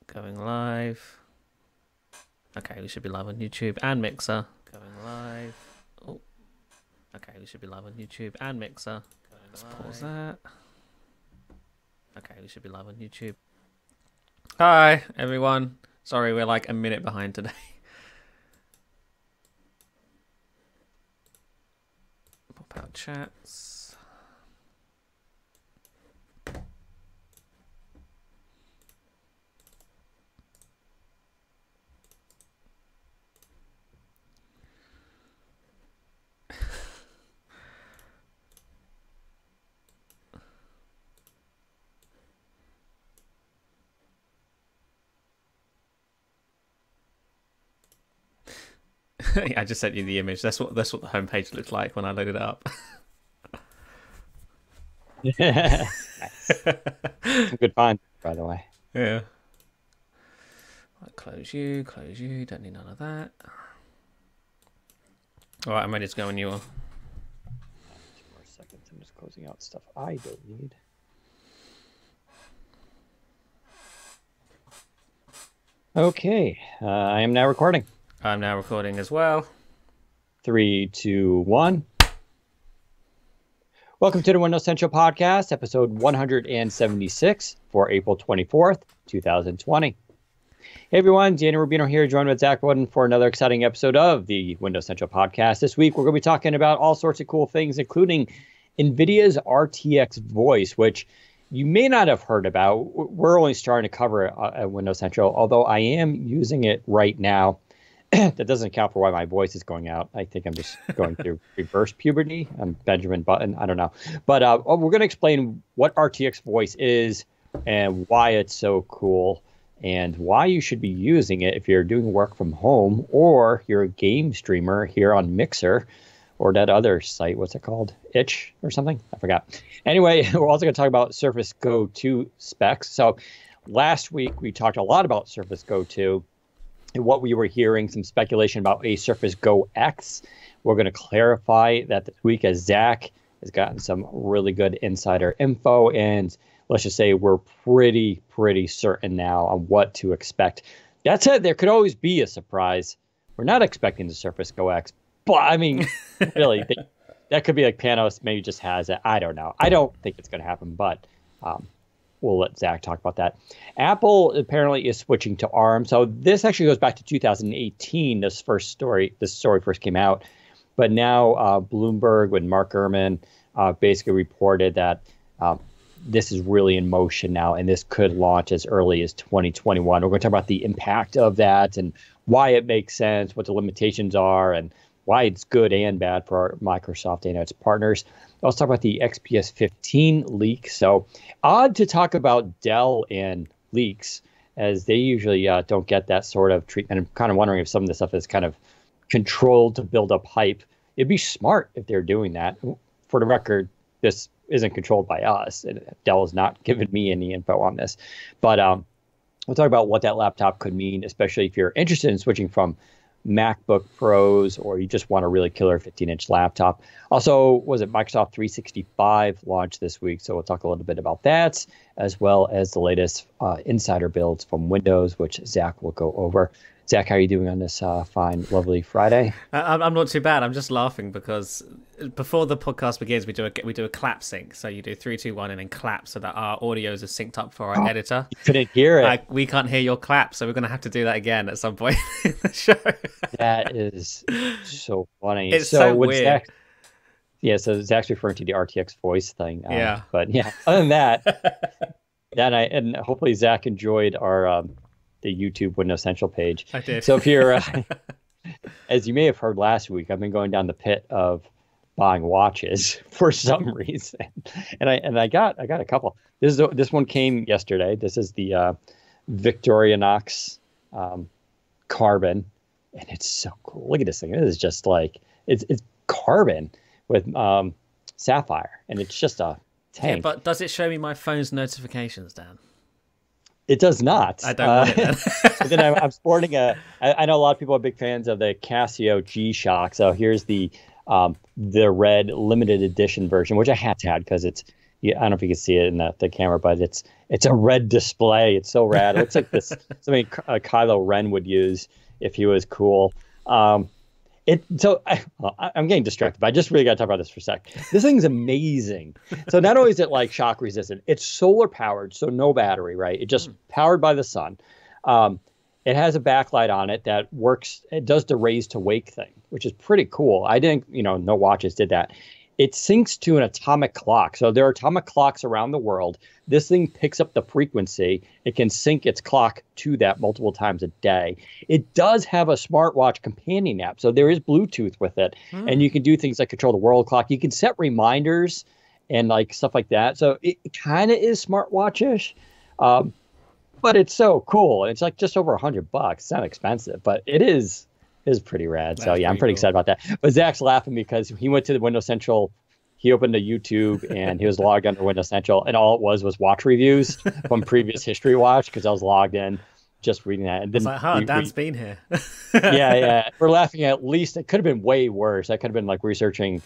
Going live. Okay, we should be live on YouTube and Mixer. Going live. Oh. Okay, we should be live on YouTube and Mixer. Let's pause that. Okay, we should be live on YouTube. Hi, everyone. Sorry, we're like a minute behind today. Pop out chats. I just sent you the image. That's what the homepage looked like when I loaded it up. Yeah, nice. Good find, by the way. Yeah. Right, close you. Don't need none of that. All right, I'm ready to go when you are. 2 more seconds. I'm just closing out stuff I don't need. Okay, I am now recording. I'm now recording as well. 3, 2, 1. Welcome to the Windows Central Podcast, episode 176 for April 24th, 2020. Hey everyone, Daniel Rubino here, joined with Zach Bowden for another exciting episode of the Windows Central Podcast. This week we're going to be talking about all sorts of cool things, including NVIDIA's RTX Voice, which you may not have heard about. We're only starting to cover it at Windows Central, although I am using it right now. That doesn't account for why my voice is going out. I think I'm just going through reverse puberty. I'm Benjamin Button. I don't know. But we're going to explain what RTX Voice is and why it's so cool and why you should be using it if you're doing work from home or you're a game streamer here on Mixer or that other site. What's it called? Itch or something? I forgot. Anyway, we're also going to talk about Surface Go 2 specs. So last week we talked a lot about Surface Go 2. And what we were hearing, some speculation about a Surface Go X. We're going to clarify that this week as Zach has gotten some really good insider info. And let's just say we're pretty certain now on what to expect. That said, there could always be a surprise. We're not expecting the Surface Go X. But, I mean, really, that could be like Panos maybe just has it. I don't know. I don't think it's going to happen, but we'll let Zach talk about that. Apple apparently is switching to ARM. So this actually goes back to 2018. This story first came out. But now Bloomberg with Mark Gurman basically reported that this is really in motion now, and this could launch as early as 2021. We're going to talk about the impact of that and why it makes sense, what the limitations are, and why it's good and bad for our Microsoft and its partners. I'll talk about the XPS 15 leak. So odd to talk about Dell and leaks, as they usually don't get that sort of treatment. I'm kind of wondering if some of the stuff is kind of controlled to build up hype. It'd be smart if they're doing that. For the record, this isn't controlled by us. Dell has not given me any info on this. But we'll talk about what that laptop could mean, especially if you're interested in switching from MacBook Pros or you just want a really killer 15-inch laptop. Also, was it Microsoft 365 launched this week? So we'll talk a little bit about that, as well as the latest insider builds from Windows, which Zach will go over. Zach, how are you doing on this fine, lovely Friday? I'm not too bad. I'm just laughing because before the podcast begins, we do a clap sync. So you do 3, 2, 1, and then clap so that our audios are synced up for our editor. You couldn't hear it. We can't hear your clap, so we're going to have to do that again at some point in the show. That is so funny. It's so weird. So Zach's referring to the RTX voice thing. Yeah. But yeah, other than that, and hopefully Zach enjoyed our the YouTube Windows Central page. I did. So if you're, as you may have heard last week, I've been going down the pit of buying watches for some reason, and I got a couple. This one came yesterday. This is the Victorinox carbon, and it's so cool. Look at this thing. It is just like it's carbon with sapphire, and it's just a tank. Yeah, but does it show me my phone's notifications, Dan? It does not. I don't want it then. But then I'm sporting I know a lot of people are big fans of the Casio G-Shock. So here's the red limited edition version, which I have to have because it's I don't know if you can see it in the camera, but it's a red display. It's so rad. It looks like this something Kylo Ren would use if he was cool. I'm getting distracted, but I just really got to talk about this for a sec. This thing's amazing. So not only is it like shock resistant, it's solar powered, so no battery, right? It just powered by the sun. It has a backlight on it that works. It does the raise to wake thing, which is pretty cool. I didn't, no watches did that. It syncs to an atomic clock. So there are atomic clocks around the world. This thing picks up the frequency. It can sync its clock to that multiple times a day. It does have a smartwatch companion app. So there is Bluetooth with it. And you can do things like control the world clock. You can set reminders and like stuff like that. So it kind of is smartwatch-ish. But it's so cool. It's like just over $100. It's not expensive, but it is pretty rad. So yeah, I'm pretty excited about that. But Zach's laughing because he went to the Windows Central. He opened a YouTube and he was logged into Windows Central, and all it was watch reviews from previous History Watch because I was logged in just reading that. And then it's like, Dan's been here. yeah. We're laughing at least. It could have been way worse. I could have been like researching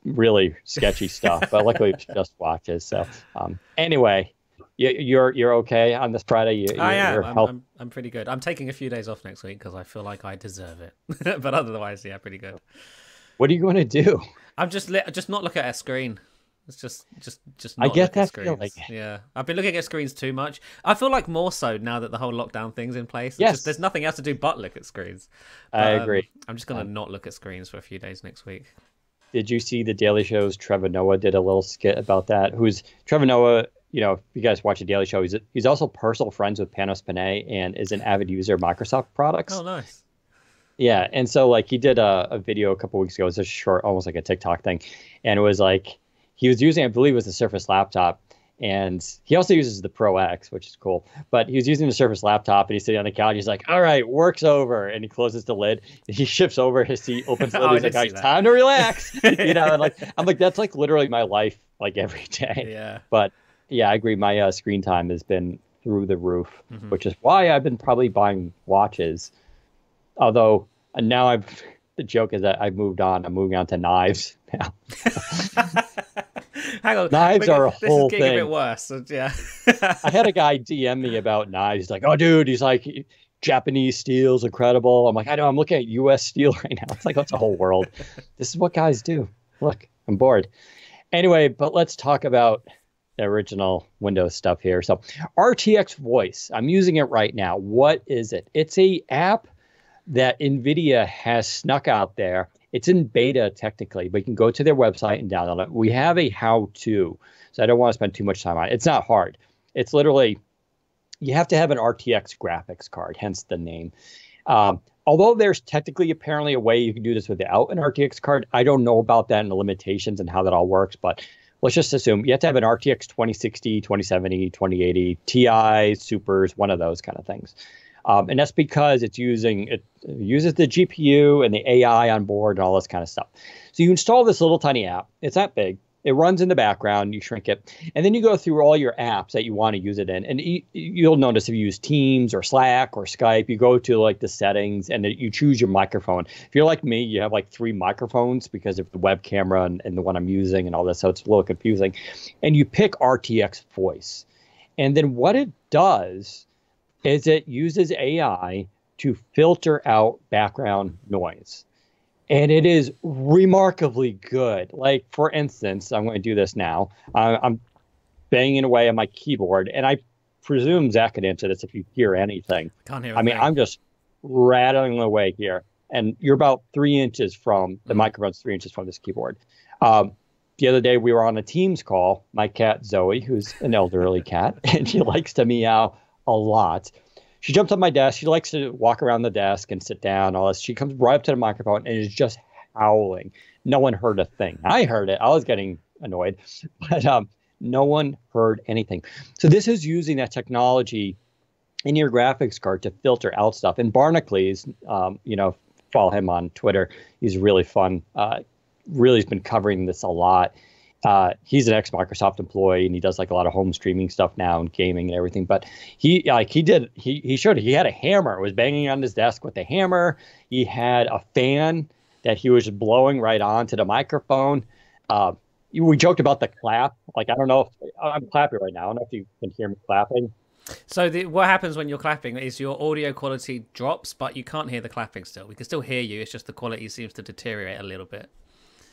really sketchy stuff, but luckily it's just watches. So anyway. You're okay on this Friday? I am. I'm pretty good. I'm taking a few days off next week because I feel like I deserve it. But otherwise, yeah, pretty good. What are you going to do? I'm just not look at a screen. It's just not I get look that at screens. feeling. Yeah, I've been looking at screens too much. I feel like more so now that the whole lockdown thing's in place. Yes. There's nothing else to do but look at screens. I agree. I'm just gonna not look at screens for a few days next week. Did you see the Daily Show's Trevor Noah did a little skit about that? Trevor Noah? If you guys watch the Daily Show, he's also personal friends with Panos Panay and is an avid user of Microsoft products. Oh, nice. Yeah, and so like he did a video a couple weeks ago. It was a short, almost like a TikTok thing, and it was like he was using, I believe, it was the Surface laptop, and he also uses the Pro X, which is cool. But he was using the Surface laptop, and he's sitting on the couch. He's like, "All right, work's over," and he closes the lid. And he shifts over his seat, opens the lid. He's like, "Time to relax," and like I'm like, that's like literally my life, like every day. Yeah. But yeah, I agree. My screen time has been through the roof, which is why I've been probably buying watches. Although now the joke is that I've moved on. I'm moving on to knives now. Hang on, knives are a whole thing. This is getting a bit worse. So, yeah. I had a guy DM me about knives. He's like, "Oh, dude," he's like, "Japanese steel's incredible." I'm like, "I know. I'm looking at U.S. steel right now." It's like, that's a whole world. This is what guys do. Look, I'm bored. Anyway, but let's talk about the original Windows stuff here. So RTX Voice, I'm using it right now. What is it? It's a app that NVIDIA has snuck out there. It's in beta technically, but you can go to their website and download it. We have a how-to, so I don't want to spend too much time on it. It's not hard. It's literally, you have to have an RTX graphics card, hence the name. Although there's technically apparently a way you can do this without an RTX card, I don't know about that and the limitations and how that all works, but let's just assume you have to have an RTX 2060, 2070, 2080, Ti, Supers, one of those kind of things. And that's because it uses the GPU and the AI on board and all this kind of stuff. So you install this little tiny app. It's not big. It runs in the background. You shrink it. And then you go through all your apps that you want to use it in. And you'll notice if you use Teams or Slack or Skype, you go to like the settings and you choose your microphone. If you're like me, you have like 3 microphones because of the web camera and the one I'm using and all this. So it's a little confusing. And you pick RTX Voice. And then what it does is it uses AI to filter out background noise. And it is remarkably good. Like, for instance, I'm going to do this now. I'm banging away on my keyboard, and I presume Zach could answer this if you hear anything. Can't hear. I mean, I'm just rattling away here, and you're about 3 inches from the microphone's 3 inches from this keyboard. The other day, we were on a Teams call. My cat Zoe, who's an elderly cat, and she likes to meow a lot. She jumps on my desk. She likes to walk around the desk and sit down. All this. She comes right up to the microphone and is just howling. No one heard a thing. I heard it. I was getting annoyed, but no one heard anything. So this is using that technology in your graphics card to filter out stuff. And Barnacle, follow him on Twitter. He's really fun. Really has been covering this a lot. He's an ex-Microsoft employee, and he does like a lot of home streaming stuff now and gaming and everything. But he showed it. He had a hammer, was banging on his desk with a hammer. He had a fan that he was blowing right onto the microphone. we joked about the clap. Like, I don't know if I'm clapping right now. I don't know if you can hear me clapping. So what happens when you're clapping is your audio quality drops, but you can't hear the clapping still. We can still hear you. It's just the quality seems to deteriorate a little bit.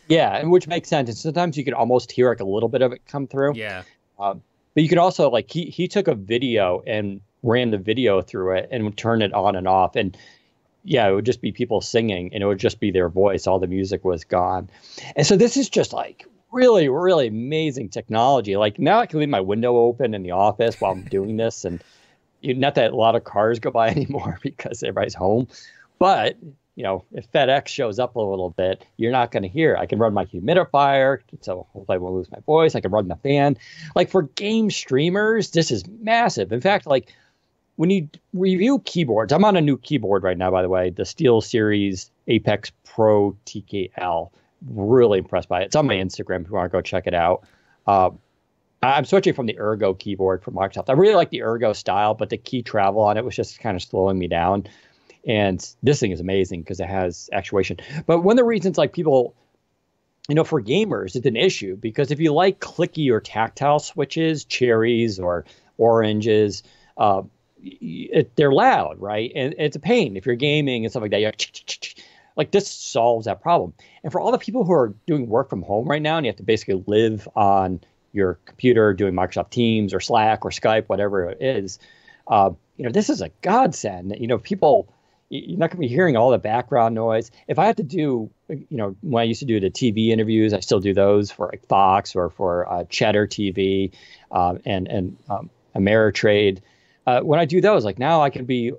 Yeah, and which makes sense. And sometimes you can almost hear like a little bit of it come through. Yeah. But you could also like he took a video and ran the video through it and would turn it on and off. And yeah, it would just be people singing and it would just be their voice. All the music was gone. And so this is just like really, really amazing technology. Like now I can leave my window open in the office while I'm doing this. And not that a lot of cars go by anymore because everybody's home. But, if FedEx shows up a little bit, you're not going to hear it. I can run my humidifier, so hopefully I won't lose my voice. I can run the fan. Like for game streamers, this is massive. In fact, like when you review keyboards, I'm on a new keyboard right now, by the way, the SteelSeries Apex Pro TKL. Really impressed by it. It's on my Instagram if you want to go check it out. I'm switching from the Ergo keyboard from Microsoft. I really like the Ergo style, but the key travel on it was just kind of slowing me down. And this thing is amazing because it has actuation. But one of the reasons like people, for gamers, it's an issue because if you like clicky or tactile switches, cherries or oranges, they're loud, right? And it's a pain if you're gaming and stuff like that. You're like this solves that problem. And for all the people who are doing work from home right now, and you have to basically live on your computer doing Microsoft Teams or Slack or Skype, whatever it is, this is a godsend. People, you're not going to be hearing all the background noise. If I have to do, when I used to do the TV interviews, I still do those for like Fox or for Cheddar TV and Ameritrade. When I do those, like now I can be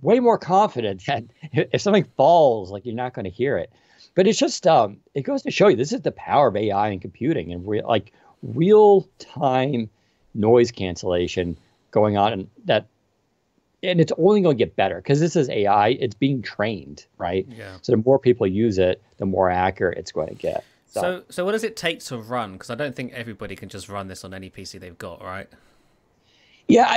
way more confident that if something falls, like you're not going to hear it. But it's just, it goes to show you this is the power of AI and computing and real-time noise cancellation going on, and it's only going to get better because this is AI. It's being trained, right? Yeah. So the more people use it, the more accurate it's going to get. So what does it take to run? Because I don't think everybody can just run this on any PC they've got, right? Yeah,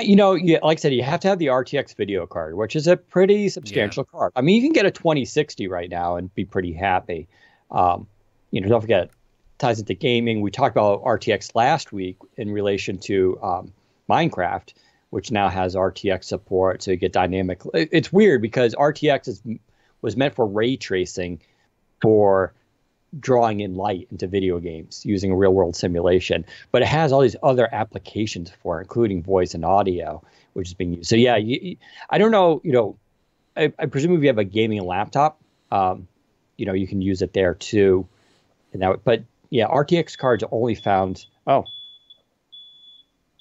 like I said, you have to have the RTX video card, which is a pretty substantial card. I mean, you can get a 2060 right now and be pretty happy. Don't forget, it ties into gaming. We talked about RTX last week in relation to Minecraft, which now has RTX support, so you get dynamic. It's weird because RTX was meant for ray tracing for drawing in light into video games using a real world simulation, but it has all these other applications for it, including voice and audio, which is being used. So yeah, I don't know, I presume if you have a gaming laptop, you can use it there too. But yeah, RTX cards are only found. Oh,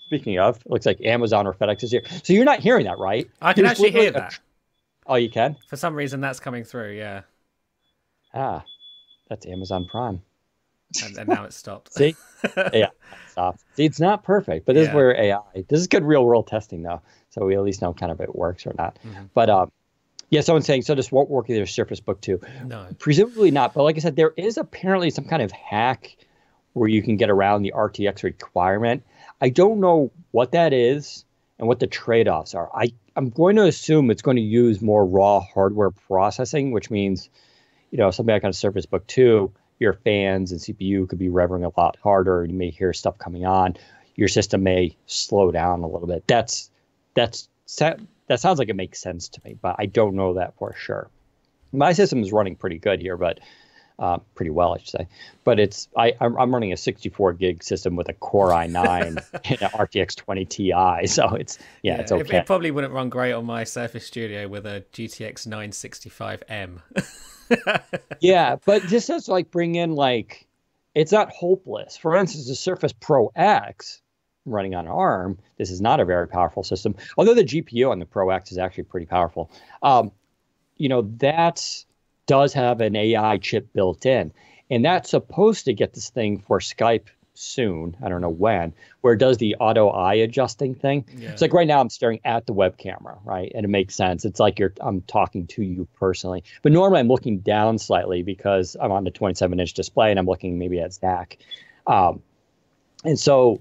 speaking of, it looks like Amazon or FedEx is here. So you're not hearing that, right? I can actually hear that. Oh, you can? For some reason, that's coming through, yeah. Ah, that's Amazon Prime. And now it's stopped. See? Yeah, it stopped. See, it's not perfect, but this is where AI, this is good real world testing though. So we at least know kind of if it works or not. Mm-hmm. But someone's saying, so this won't work with your Surface Book 2. No. Presumably not. But like I said, there is apparently some kind of hack where you can get around the RTX requirement. I don't know what that is and what the trade-offs are. I'm going to assume it's going to use more raw hardware processing, which means, something like on a Surface Book 2, your fans and CPU could be revving a lot harder. You may hear stuff coming on. Your system may slow down a little bit. That sounds like it makes sense to me, but I don't know that for sure. My system is running pretty good here, but pretty well, I should say. But I'm running a 64 gig system with a Core i9 and an RTX 20 Ti, so it's okay. It probably wouldn't run great on my Surface Studio with a GTX 965M. Yeah, but this does bring in it's not hopeless. For instance, the Surface Pro X running on ARM, this is not a very powerful system. Although the GPU on the Pro X is actually pretty powerful. That does have an AI chip built in, and that's supposed to get this thing for Skype soon. I don't know when, where it does the auto eye adjusting thing. Yeah. It's like right now I'm staring at the web camera, right? And it makes sense. It's like I'm talking to you personally. But normally I'm looking down slightly because I'm on the 27-inch display and I'm looking maybe at Zach. And so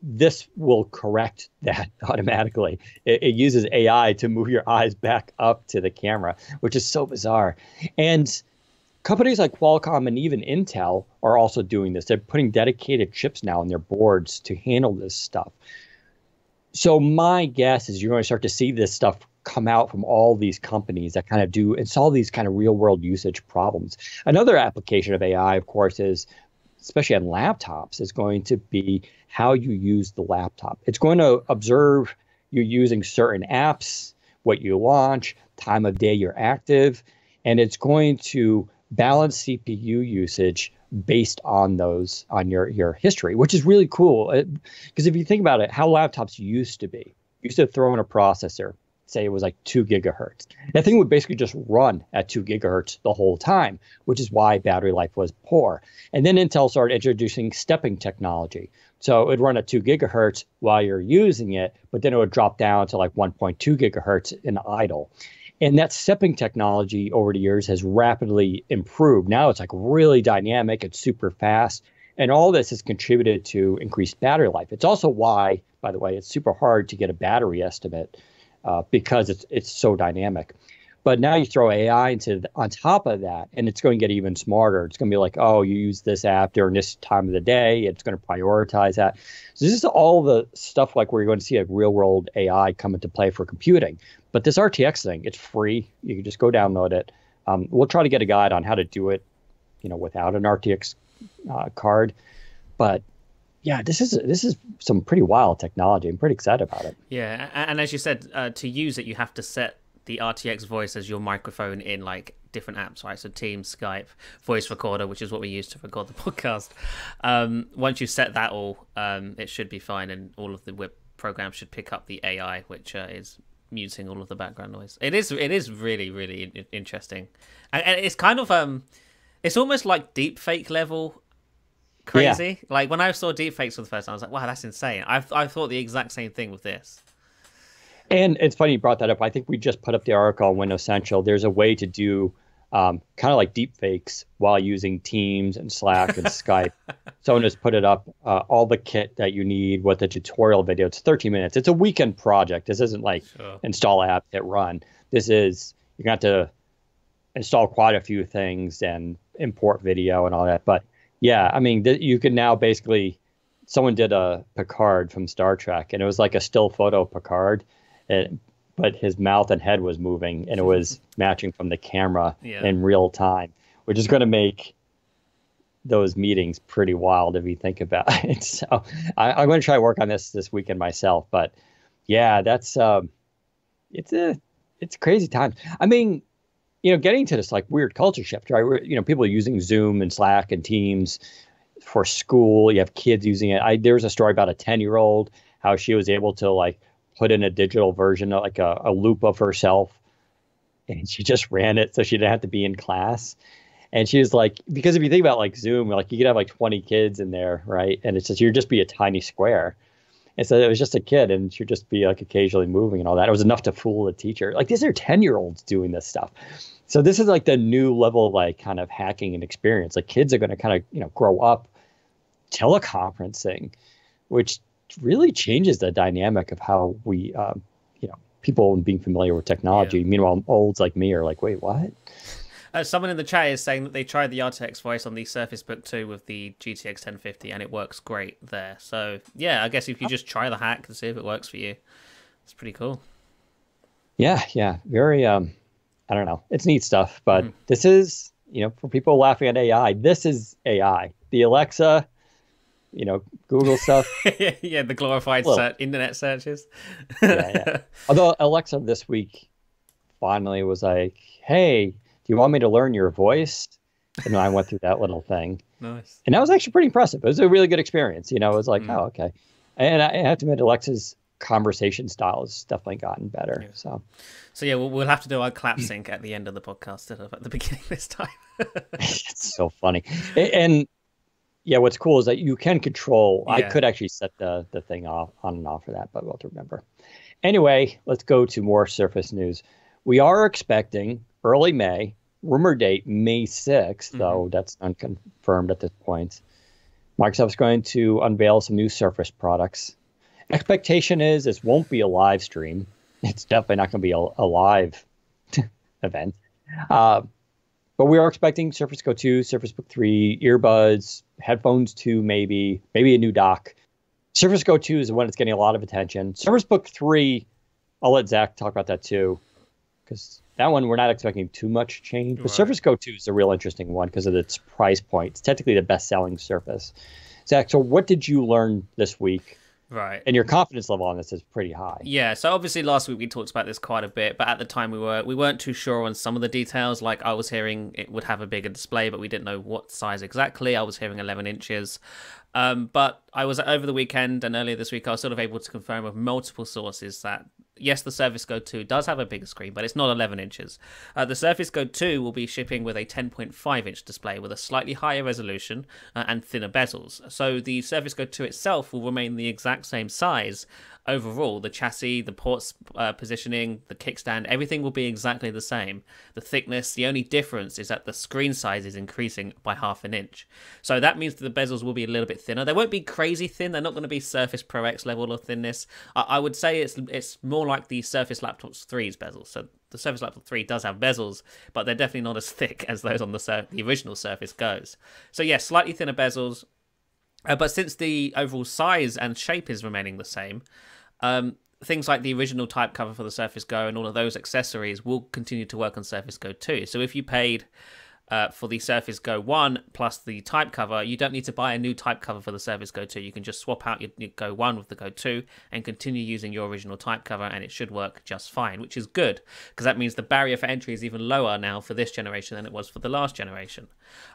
this will correct that automatically. It uses AI to move your eyes back up to the camera, which is so bizarre. And companies like Qualcomm and even Intel are also doing this. They're putting dedicated chips now in their boards to handle this stuff. So my guess is you're going to start to see this stuff come out from all these companies that kind of do and solve these kind of real world usage problems. Another application of AI, of course, is especially on laptops, is going to be how you use the laptop. It's going to observe you using certain apps, what you launch, time of day you're active, and it's going to balance CPU usage based on those, on your history, which is really cool. Because if you think about it, how laptops used to be, you used to throw in a processor, say it was like 2 gigahertz. That thing would basically just run at 2 gigahertz the whole time, which is why battery life was poor. And then Intel started introducing stepping technology. So it would run at 2 gigahertz while you're using it, but then it would drop down to like 1.2 gigahertz in idle. And that stepping technology over the years has rapidly improved. Now it's like really dynamic, it's super fast. And all this has contributed to increased battery life. It's also why, by the way, it's super hard to get a battery estimate because it's so dynamic. But now you throw AI on top of that, and it's going to get even smarter. It's going to be like, oh, you use this app during this time of the day. It's going to prioritize that. So this is all the stuff like where you're going to see a real world AI come into play for computing. But this RTX thing, it's free. You can just go download it. We'll try to get a guide on how to do it, without an RTX card. But yeah, this is some pretty wild technology. I'm pretty excited about it. Yeah, and as you said, to use it, you have to set the RTX voice as your microphone in like different apps, right? So Teams, Skype, voice recorder, which is what we use to record the podcast. Once you set that all, it should be fine, and all of the web programs should pick up the AI, which is muting all of the background noise. It is really, really interesting, and it's kind of it's almost like deep fake level crazy. Yeah. Like when I saw deep fakes for the first time, I was like, wow, that's insane. I thought the exact same thing with this. And it's funny you brought that up. I think we just put up the article on Windows Central. There's a way to do kind of like deep fakes while using Teams and Slack and Skype. Someone just put it up, all the kit that you need with the tutorial video. It's 13 minutes. It's a weekend project. This isn't like install app, hit run. This is, you're going to have to install quite a few things and import video and all that. But yeah, I mean, you can now basically, someone did a Picard from Star Trek, and it was like a still photo Picard. But his mouth and head was moving, and it was matching from the camera in real time, which is going to make those meetings pretty wild if you think about it. So I'm going to try to work on this weekend myself. But yeah, that's it's crazy times. I mean, getting to this like weird culture shift, right? People are using Zoom and Slack and Teams for school. You have kids using it. There was a story about a 10-year-old, how she was able to like put in a digital version, like a loop of herself, and she just ran it so she didn't have to be in class. And she was like, because if you think about like Zoom, like you could have like 20 kids in there, right? And it's just, you'd just be a tiny square. And so it was just a kid, and she'd just be like occasionally moving and all that. It was enough to fool the teacher. Like these are 10-year-olds doing this stuff. So this is like the new level of like kind of hacking and experience. Like kids are going to kind of, grow up teleconferencing, which really changes the dynamic of how we, people being familiar with technology. Yeah. Meanwhile, olds like me are like, wait, what? Someone in the chat is saying that they tried the RTX voice on the Surface Book 2 with the GTX 1050, and it works great there. So, yeah, I guess if you just try the hack and see if it works for you, it's pretty cool. Yeah. Very, I don't know. It's neat stuff, but this is, for people laughing at AI, this is AI. The Alexa, Google stuff. Yeah, the glorified internet searches. Yeah. Although Alexa this week finally was like, hey, do you want me to learn your voice? And I went through that little thing. Nice. And that was actually pretty impressive. It was a really good experience. It was like, oh, okay. And I have to admit, Alexa's conversation style has definitely gotten better. Yeah. So yeah, we'll have to do our clap sync at the end of the podcast instead of at the beginning this time. It's so funny. And yeah, what's cool is that you can control. Yeah. I could actually set the thing off on and off for that, but we'll have to remember. Anyway, let's go to more Surface news. We are expecting early May, rumor date May 6th, though that's unconfirmed at this point. Microsoft's going to unveil some new Surface products. Expectation is this won't be a live stream. It's definitely not going to be a live event. But we are expecting Surface Go 2, Surface Book 3, earbuds, headphones 2, maybe a new dock. Surface Go 2 is the one that's getting a lot of attention. Surface Book 3, I'll let Zach talk about that too, because that one we're not expecting too much change. But Surface Go 2 is a real interesting one because of its price point. It's technically the best-selling Surface. Zach, so what did you learn this week? Right. And your confidence level on this is pretty high. Yeah, so obviously last week we talked about this quite a bit, but at the time we weren't too sure on some of the details. Like I was hearing it would have a bigger display, but we didn't know what size exactly. I was hearing 11 inches. But I was over the weekend and earlier this week, I was sort of able to confirm with multiple sources that yes, the Surface Go 2 does have a bigger screen, but it's not 11 inches. The Surface Go 2 will be shipping with a 10.5-inch display with a slightly higher resolution and thinner bezels. So the Surface Go 2 itself will remain the exact same size overall. The chassis, the ports positioning, the kickstand, everything will be exactly the same. The thickness, the only difference is that the screen size is increasing by 1/2 inch. So that means that the bezels will be a little bit thinner. They won't be crazy thin. They're not going to be Surface Pro X level of thinness. I would say it's more like the Surface Laptop 3's bezels. So the Surface Laptop 3 does have bezels, but they're definitely not as thick as those on the original Surface Goes. So yeah, slightly thinner bezels. But since the overall size and shape is remaining the same, things like the original type cover for the Surface Go and all of those accessories will continue to work on Surface Go 2. So if you paid for the Surface Go 1 plus the type cover, you don't need to buy a new type cover for the Surface Go 2. You can just swap out your Go 1 with the Go 2 and continue using your original type cover, and it should work just fine, which is good because that means the barrier for entry is even lower now for this generation than it was for the last generation.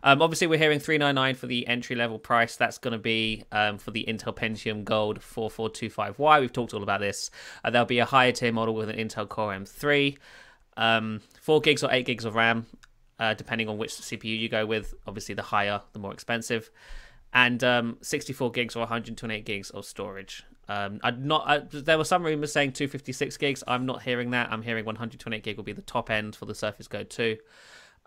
Obviously, we're hearing $399 for the entry-level price. That's going to be for the Intel Pentium Gold 4425Y. We've talked all about this. There'll be a higher tier model with an Intel Core M3, 4 gigs or 8 gigs of RAM, depending on which CPU you go with. Obviously, the higher, the more expensive. And 64 gigs or 128 gigs of storage. There were some rumors saying 256 gigs. I'm not hearing that. I'm hearing 128 gig will be the top end for the Surface Go 2.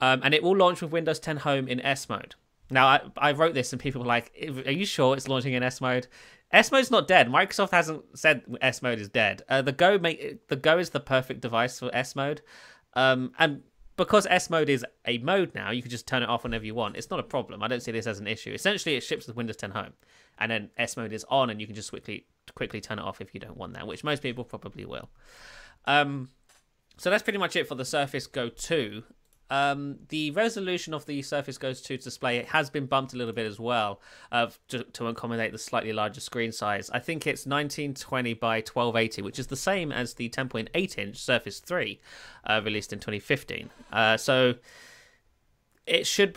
And it will launch with Windows 10 Home in S mode. Now, I wrote this and people were like, are you sure it's launching in S mode? S mode's not dead. Microsoft hasn't said S mode is dead. The Go is the perfect device for S mode. And because S mode is a mode now, you can just turn it off whenever you want. It's not a problem. I don't see this as an issue. Essentially, it ships with Windows 10 Home. And then S mode is on, and you can just quickly turn it off if you don't want that, which most people probably will. So that's pretty much it for the Surface Go 2. The resolution of the Surface Go 2 display has been bumped a little bit as well to accommodate the slightly larger screen size. I think it's 1920 by 1280, which is the same as the 10.8-inch Surface 3 released in 2015. So it should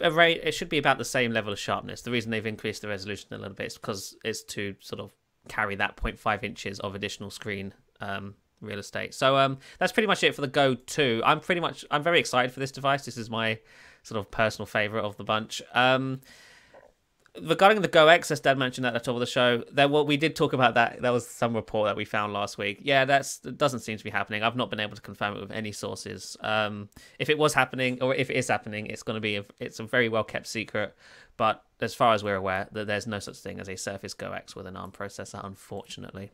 be about the same level of sharpness. The reason they've increased the resolution a little bit is because it's to sort of carry that 0.5 inches of additional screen real estate. So that's pretty much it for the Go 2. I'm very excited for this device. This is my sort of personal favorite of the bunch. Regarding the Go X, as Dad mentioned at the top of the show, we did talk about that. There was some report that we found last week. Yeah, that doesn't seem to be happening. I've not been able to confirm it with any sources. If it was happening, or if it is happening, it's a very well kept secret. But as far as we're aware, there's no such thing as a Surface Go X with an ARM processor, unfortunately.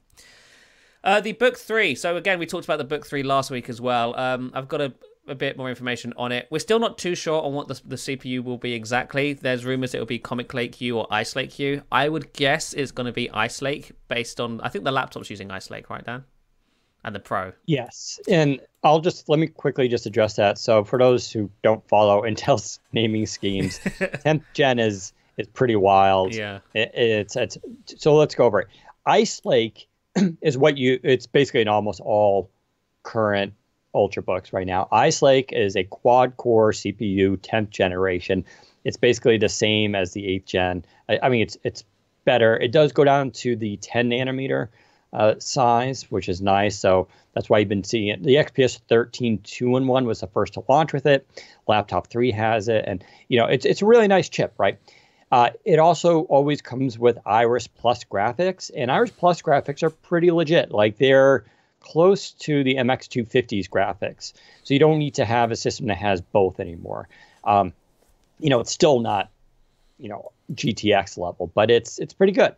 The Book 3. So again, we talked about the Book 3 last week as well. I've got a bit more information on it. We're still not too sure on what the CPU will be exactly. There's rumors it'll be Comet Lake U or Ice Lake U. I would guess it's going to be Ice Lake based on, I think the laptop's using Ice Lake, right, Dan? And the Pro. Yes. And let me quickly just address that. So for those who don't follow Intel's naming schemes, 10th gen is pretty wild. Yeah. So let's go over it. Ice Lake is it's basically in almost all current Ultrabooks right now. Ice Lake is a quad-core CPU, 10th generation. It's basically the same as the 8th gen. I mean, it's better. It does go down to the 10 nanometer size, which is nice. So that's why you've been seeing it. The XPS 13 2-in-1 was the first to launch with it. Laptop 3 has it. And, it's a really nice chip, right? It also always comes with Iris Plus graphics, and Iris Plus graphics are pretty legit. Like, they're close to the MX250's graphics. So you don't need to have a system that has both anymore. It's still not, GTX level, but it's pretty good.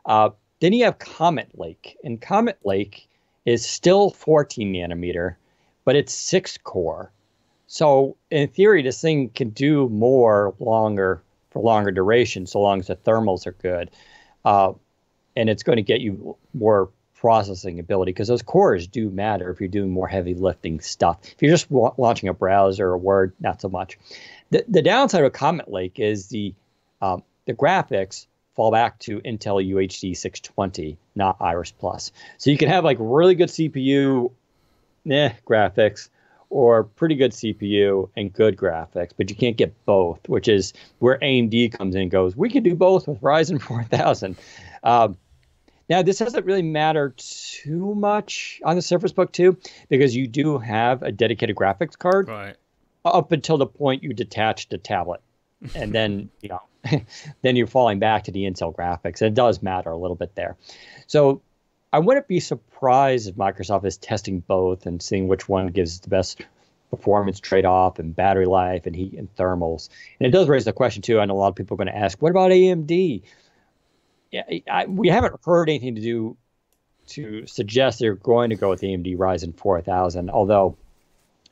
Then you have Comet Lake, and Comet Lake is still 14 nanometer, but it's 6 core. So in theory, this thing can do more longer for longer duration, so long as the thermals are good. Uh, and it's going to get you more processing ability because those cores do matter if you're doing more heavy lifting stuff. If you're just launching a browser or Word, not so much. The downside of Comet Lake is the graphics fall back to Intel UHD 620, not Iris Plus. So you can have like really good CPU, graphics, or pretty good CPU and good graphics, but you can't get both, which is where AMD comes in and goes, we can do both with Ryzen 4000. Now, this doesn't really matter too much on the Surface Book 2 because you do have a dedicated graphics card up until the point you detach the tablet. And then, then you're falling back to the Intel graphics. It does matter a little bit there. So I wouldn't be surprised if Microsoft is testing both and seeing which one gives the best performance trade-off and battery life and heat and thermals. And it does raise the question, too. I know a lot of people are going to ask, what about AMD? Yeah, we haven't heard anything to suggest they're going to go with AMD Ryzen 4000, although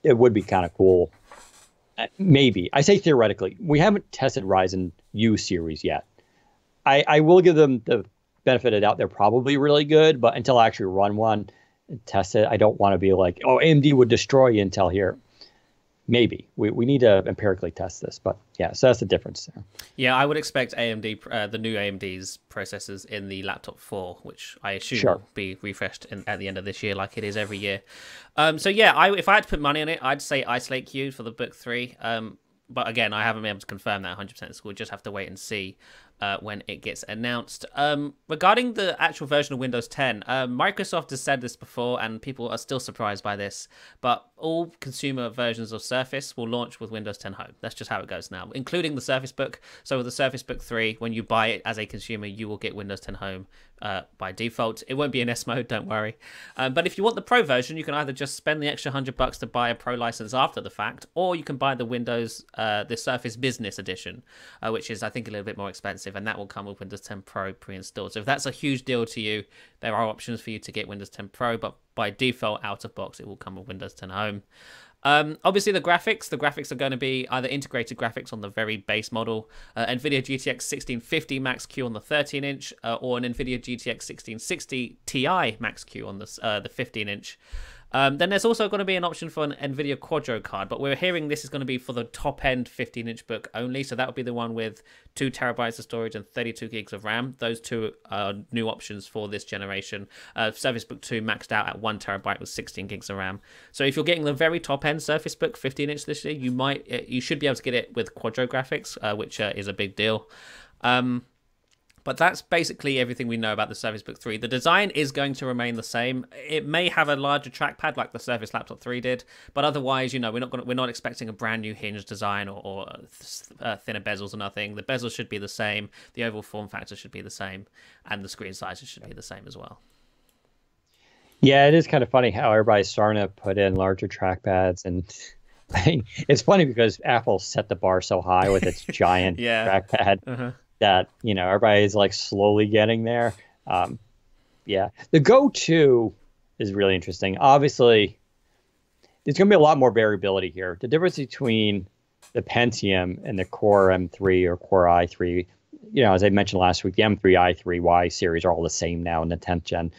it would be kind of cool. Maybe. I say theoretically. We haven't tested Ryzen U series yet. I will give them the benefit of the doubt. They're probably really good, but until I actually run one and test it, I don't want to be like, oh, AMD would destroy Intel here. Maybe. We need to empirically test this, but yeah, so that's the difference there. Yeah, I would expect AMD, the new AMD's processors in the laptop 4, which I assume will be refreshed at the end of this year, like it is every year. So yeah, if I had to put money on it, I'd say Ice Lake Q for the Book 3. But again, I haven't been able to confirm that 100%. So we'll just have to wait and see when it gets announced. Regarding the actual version of Windows 10, Microsoft has said this before, and people are still surprised by this, but all consumer versions of Surface will launch with Windows 10 Home. That's just how it goes now, including the Surface Book. So with the Surface Book 3, when you buy it as a consumer, you will get Windows 10 Home by default. It won't be in S mode, don't worry. But if you want the Pro version, you can either just spend the extra $100 to buy a Pro license after the fact, or you can buy the Surface Business Edition, which is, I think, a little bit more expensive, and that will come with Windows 10 Pro pre-installed. So if that's a huge deal to you, there are options for you to get Windows 10 Pro, but by default, out of box, it will come with Windows 10 Home. Obviously, the graphics are going to be either integrated graphics on the very base model, NVIDIA GTX 1650 Max Q on the 13-inch, or an NVIDIA GTX 1660 Ti Max Q on the 15-inch. Then there's also going to be an option for an NVIDIA Quadro card, but we're hearing this is going to be for the top-end 15-inch book only, so that would be the one with 2 terabytes of storage and 32 gigs of RAM. Those two are new options for this generation. Surface Book 2 maxed out at 1 terabyte with 16 gigs of RAM. So if you're getting the very top-end Surface Book 15-inch this year, you should be able to get it with Quadro graphics, which is a big deal. But that's basically everything we know about the Surface Book 3. The design is going to remain the same. It may have a larger trackpad like the Surface Laptop 3 did, but otherwise, we're not expecting a brand new hinge design or thinner bezels or nothing. The bezels should be the same. The overall form factor should be the same, and the screen sizes should be the same as well. Yeah, it is kind of funny how everybody's starting to put in larger trackpads, and it's funny because Apple set the bar so high with its giant trackpad. That everybody's like slowly getting there. The Go 2 is really interesting. Obviously, there's going to be a lot more variability here. The difference between the Pentium and the Core M3 or Core i3, as I mentioned last week, the M3 i3Y series are all the same now in the 10th gen.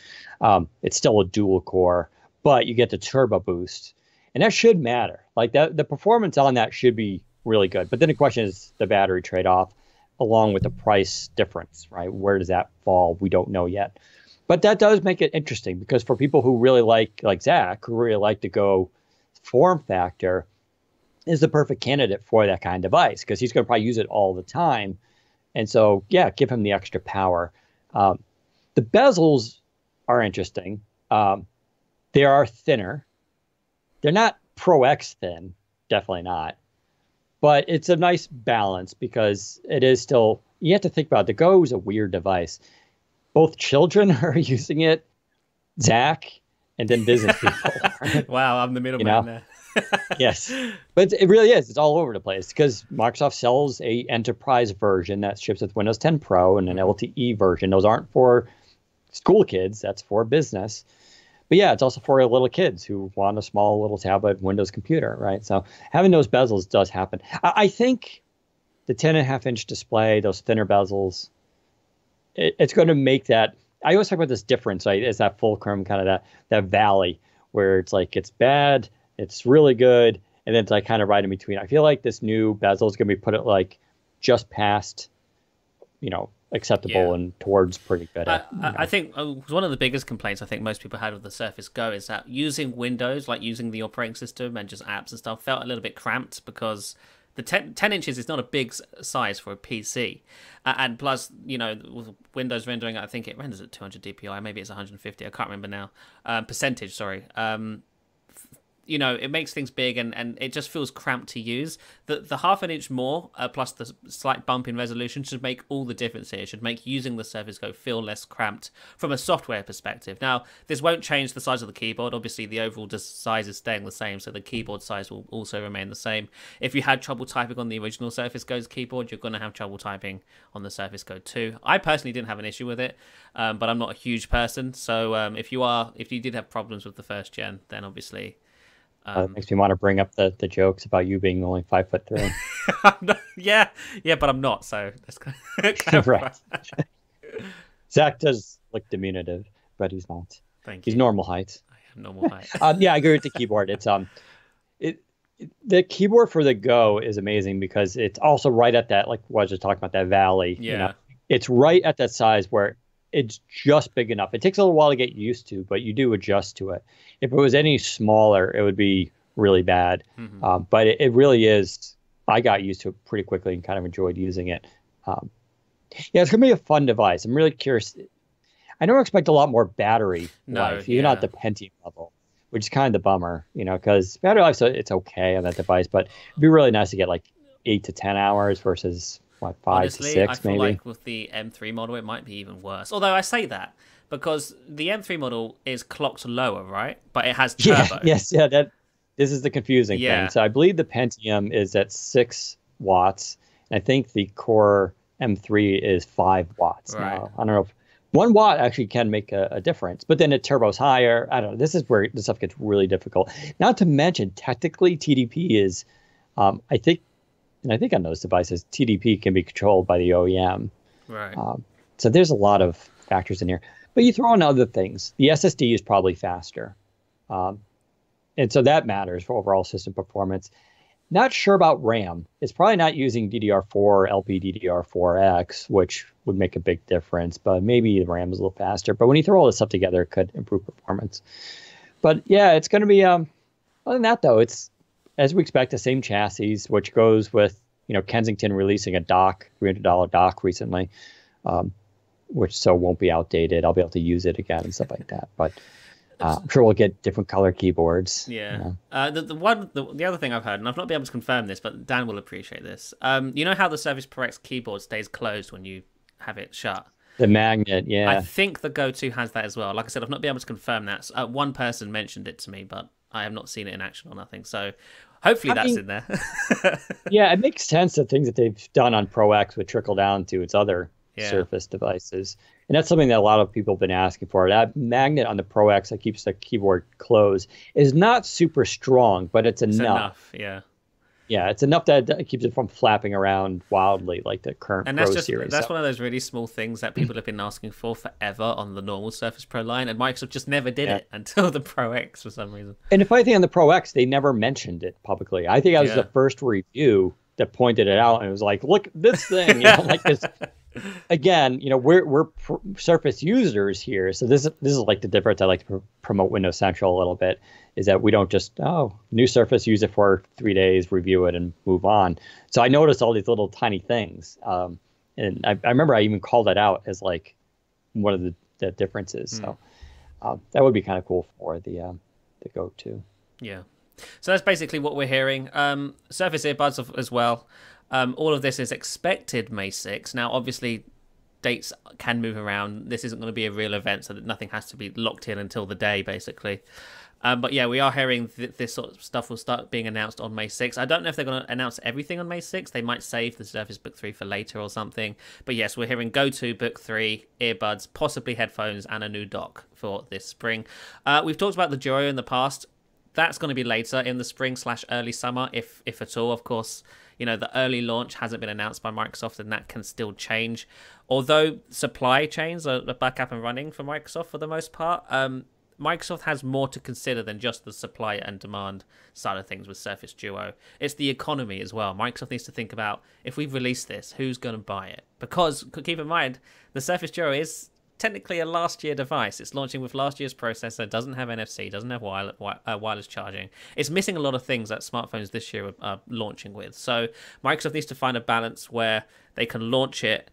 It's still a dual core, but you get the turbo boost, and that should matter. Like the performance on that should be really good. But then the question is the battery trade-off, along with the price difference, right? Where does that fall? We don't know yet. But that does make it interesting because for people who really like Zach, who really like to go form factor, is the perfect candidate for that kind of device because he's going to probably use it all the time. And so, yeah, give him the extra power. The bezels are interesting. They are thinner. They're not Pro X thin, definitely not. But it's a nice balance because it is still, you have to think about it. The Go is a weird device. Both children are using it, Zach, and then business people. Wow, I'm the middleman there. Yes, but it really is. It's all over the place because Microsoft sells a enterprise version that ships with Windows 10 Pro and an LTE version. Those aren't for school kids. That's for business. But yeah, it's also for little kids who want a small little tablet Windows computer, right? So having those bezels does happen. I think the 10.5-inch display, those thinner bezels, it's going to make that. I always talk about this difference, right? It's that fulcrum, kind of that valley where it's like it's bad, it's really good, and then it's like kind of right in between. I feel like this new bezel is going to be put at like just past, acceptable and towards pretty good. I think one of the biggest complaints I think most people had with the Surface Go is that using Windows, like using the operating system and just apps and stuff, felt a little bit cramped because the 10 inches is not a big size for a PC. And plus, with Windows rendering, I think it renders at 200 DPI, maybe it's 150, I can't remember now. Percentage, sorry. It makes things big and it just feels cramped to use. The half an inch more, plus the slight bump in resolution, should make all the difference here. It should make using the Surface Go feel less cramped from a software perspective. Now, this won't change the size of the keyboard. Obviously, the overall size is staying the same, so the keyboard size will also remain the same. If you had trouble typing on the original Surface Go's keyboard, you're going to have trouble typing on the Surface Go 2. I personally didn't have an issue with it, but I'm not a huge person. So if you did have problems with the first gen, then obviously... it makes me want to bring up the jokes about you being only 5'3". Yeah, but I'm not, so that's kind of right. Zach does look diminutive, but he's not. Thank you. He's normal height. I am normal height. Yeah, I agree with the keyboard. It's the keyboard for the Go is amazing because it's also right at that, like what I was just talking about, that valley. Yeah. It's right at that size where it's just big enough. It takes a little while to get used to, but you do adjust to it. If it was any smaller, it would be really bad. Mm-hmm. But it really is. I got used to it pretty quickly and kind of enjoyed using it. It's going to be a fun device. I'm really curious. I don't expect a lot more battery life, even at the Pentium level, which is kind of the bummer, because battery life, it's okay on that device, but it'd be really nice to get like 8 to 10 hours versus 5 Honestly, to 6 I feel maybe. like with the M3 model, it might be even worse. Although I say that because the M3 model is clocked lower, right? But it has turbo. This is the confusing thing. So I believe the Pentium is at 6 watts, and I think the Core M3 is 5 watts. Right. Now, I don't know if 1 watt actually can make a difference, but then it turbos higher. I don't know. This is where the stuff gets really difficult. Not to mention, technically, TDP is, I think on those devices, TDP can be controlled by the OEM. Right. So there's a lot of factors in here. But you throw in other things. The SSD is probably faster. And so that matters for overall system performance. Not sure about RAM. It's probably not using DDR4 or LPDDR4X, which would make a big difference. But maybe the RAM is a little faster. But when you throw all this stuff together, it could improve performance. But yeah, it's going to be, other than that, though, it's, as we expect, the same chassis, which goes with, Kensington releasing a dock, $300 dock recently, which won't be outdated. I'll be able to use it again and stuff like that. But I'm sure we'll get different color keyboards. Yeah. The other thing I've heard, and I've not been able to confirm this, but Dan will appreciate this. You know how the Surface Pro X keyboard stays closed when you have it shut? The magnet, yeah. I think the Go 2 has that as well. Like I said, I've not been able to confirm that. One person mentioned it to me, but I have not seen it in action or nothing. So hopefully that's in there. Yeah, it makes sense. The things that they've done on Pro X would trickle down to its other Surface devices. And that's something that a lot of people have been asking for. That magnet on the Pro X that keeps the keyboard closed is not super strong, but it's enough. Yeah. Yeah, it's enough that it keeps it from flapping around wildly like the current Pro series. That's one of those really small things that people have been asking for forever on the normal Surface Pro line, and Microsoft just never did it until the Pro X for some reason. And the funny thing on the Pro X, they never mentioned it publicly. I think I was the first review that pointed it out, and it was like, look, this thing, like this. Again, we're Surface users here, so this is like the difference. I like to promote Windows Central a little bit, is that we don't just new Surface, use it for 3 days, review it, and move on. So I noticed all these little tiny things, and I remember I even called that out as like one of the differences. So that would be kind of cool for the Go 2. Yeah. So that's basically what we're hearing. Surface earbuds as well. All of this is expected May 6th. Now, obviously, dates can move around. This isn't going to be a real event, so that nothing has to be locked in until the day, basically. But yeah, we are hearing this sort of stuff will start being announced on May 6th. I don't know if they're going to announce everything on May 6th. They might save the Surface Book 3 for later or something. But yes, we're hearing Go 2, Book 3, earbuds, possibly headphones, and a new dock for this spring. We've talked about the Duo in the past. That's going to be later in the spring/early summer, if at all. Of course, you know, the early launch hasn't been announced by Microsoft, and that can still change. Although supply chains are back up and running for Microsoft for the most part, Microsoft has more to consider than just the supply and demand side of things with Surface Duo. It's the economy as well. Microsoft needs to think about, if we release this, who's going to buy it? Because keep in mind, the Surface Duo is technically a last year device. It's launching with last year's processor, doesn't have NFC, doesn't have wireless charging. It's missing a lot of things that smartphones this year are launching with. So Microsoft needs to find a balance where they can launch it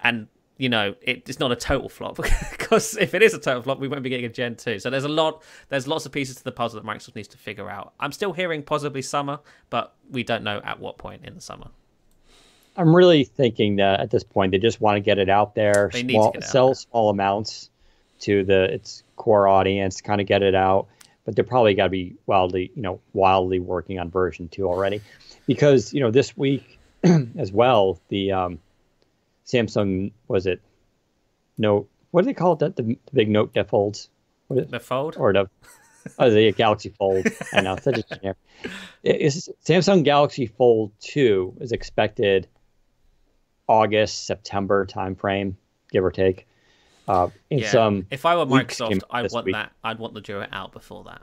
and, you know, it's not a total flop, because if it is a total flop, we won't be getting a Gen 2. So there's lots of pieces to the puzzle that Microsoft needs to figure out. I'm still hearing possibly summer, but we don't know at what point in the summer. I'm really thinking that at this point they just want to get it out there, sell small amounts to its core audience, kind of get it out. But they're probably got to be wildly working on version 2 already, because this week as well the Samsung, was it Note? What do they call it? The big Note that folds. What is it? The Fold or the Galaxy Fold? I know, such a generic. Samsung Galaxy Fold 2 is expected August, September timeframe, give or take. If I were Microsoft, I'd want the Duo out before that.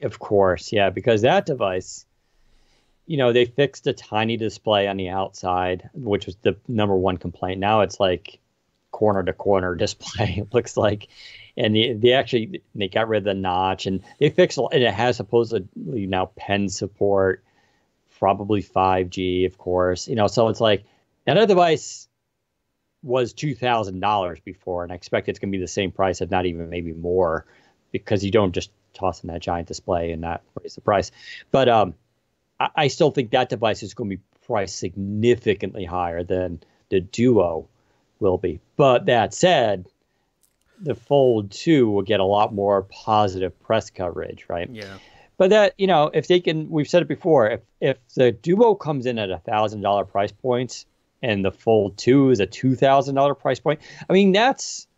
Of course, yeah, because that device, they fixed a tiny display on the outside, which was the number one complaint. Now it's like corner to corner display, it looks like. And they got rid of the notch, and they fixed it, and it has supposedly now pen support, probably 5G, of course. So it's like, that other device was $2,000 before, and I expect it's going to be the same price, if not even maybe more, because you don't just toss in that giant display and not raise the price. But I still think that device is going to be priced significantly higher than the Duo will be. But that said, the Fold 2 will get a lot more positive press coverage, right? Yeah. But that, if they can, we've said it before, if the Duo comes in at $1,000 price points and the Fold 2 is a $2,000 price point, I mean, that's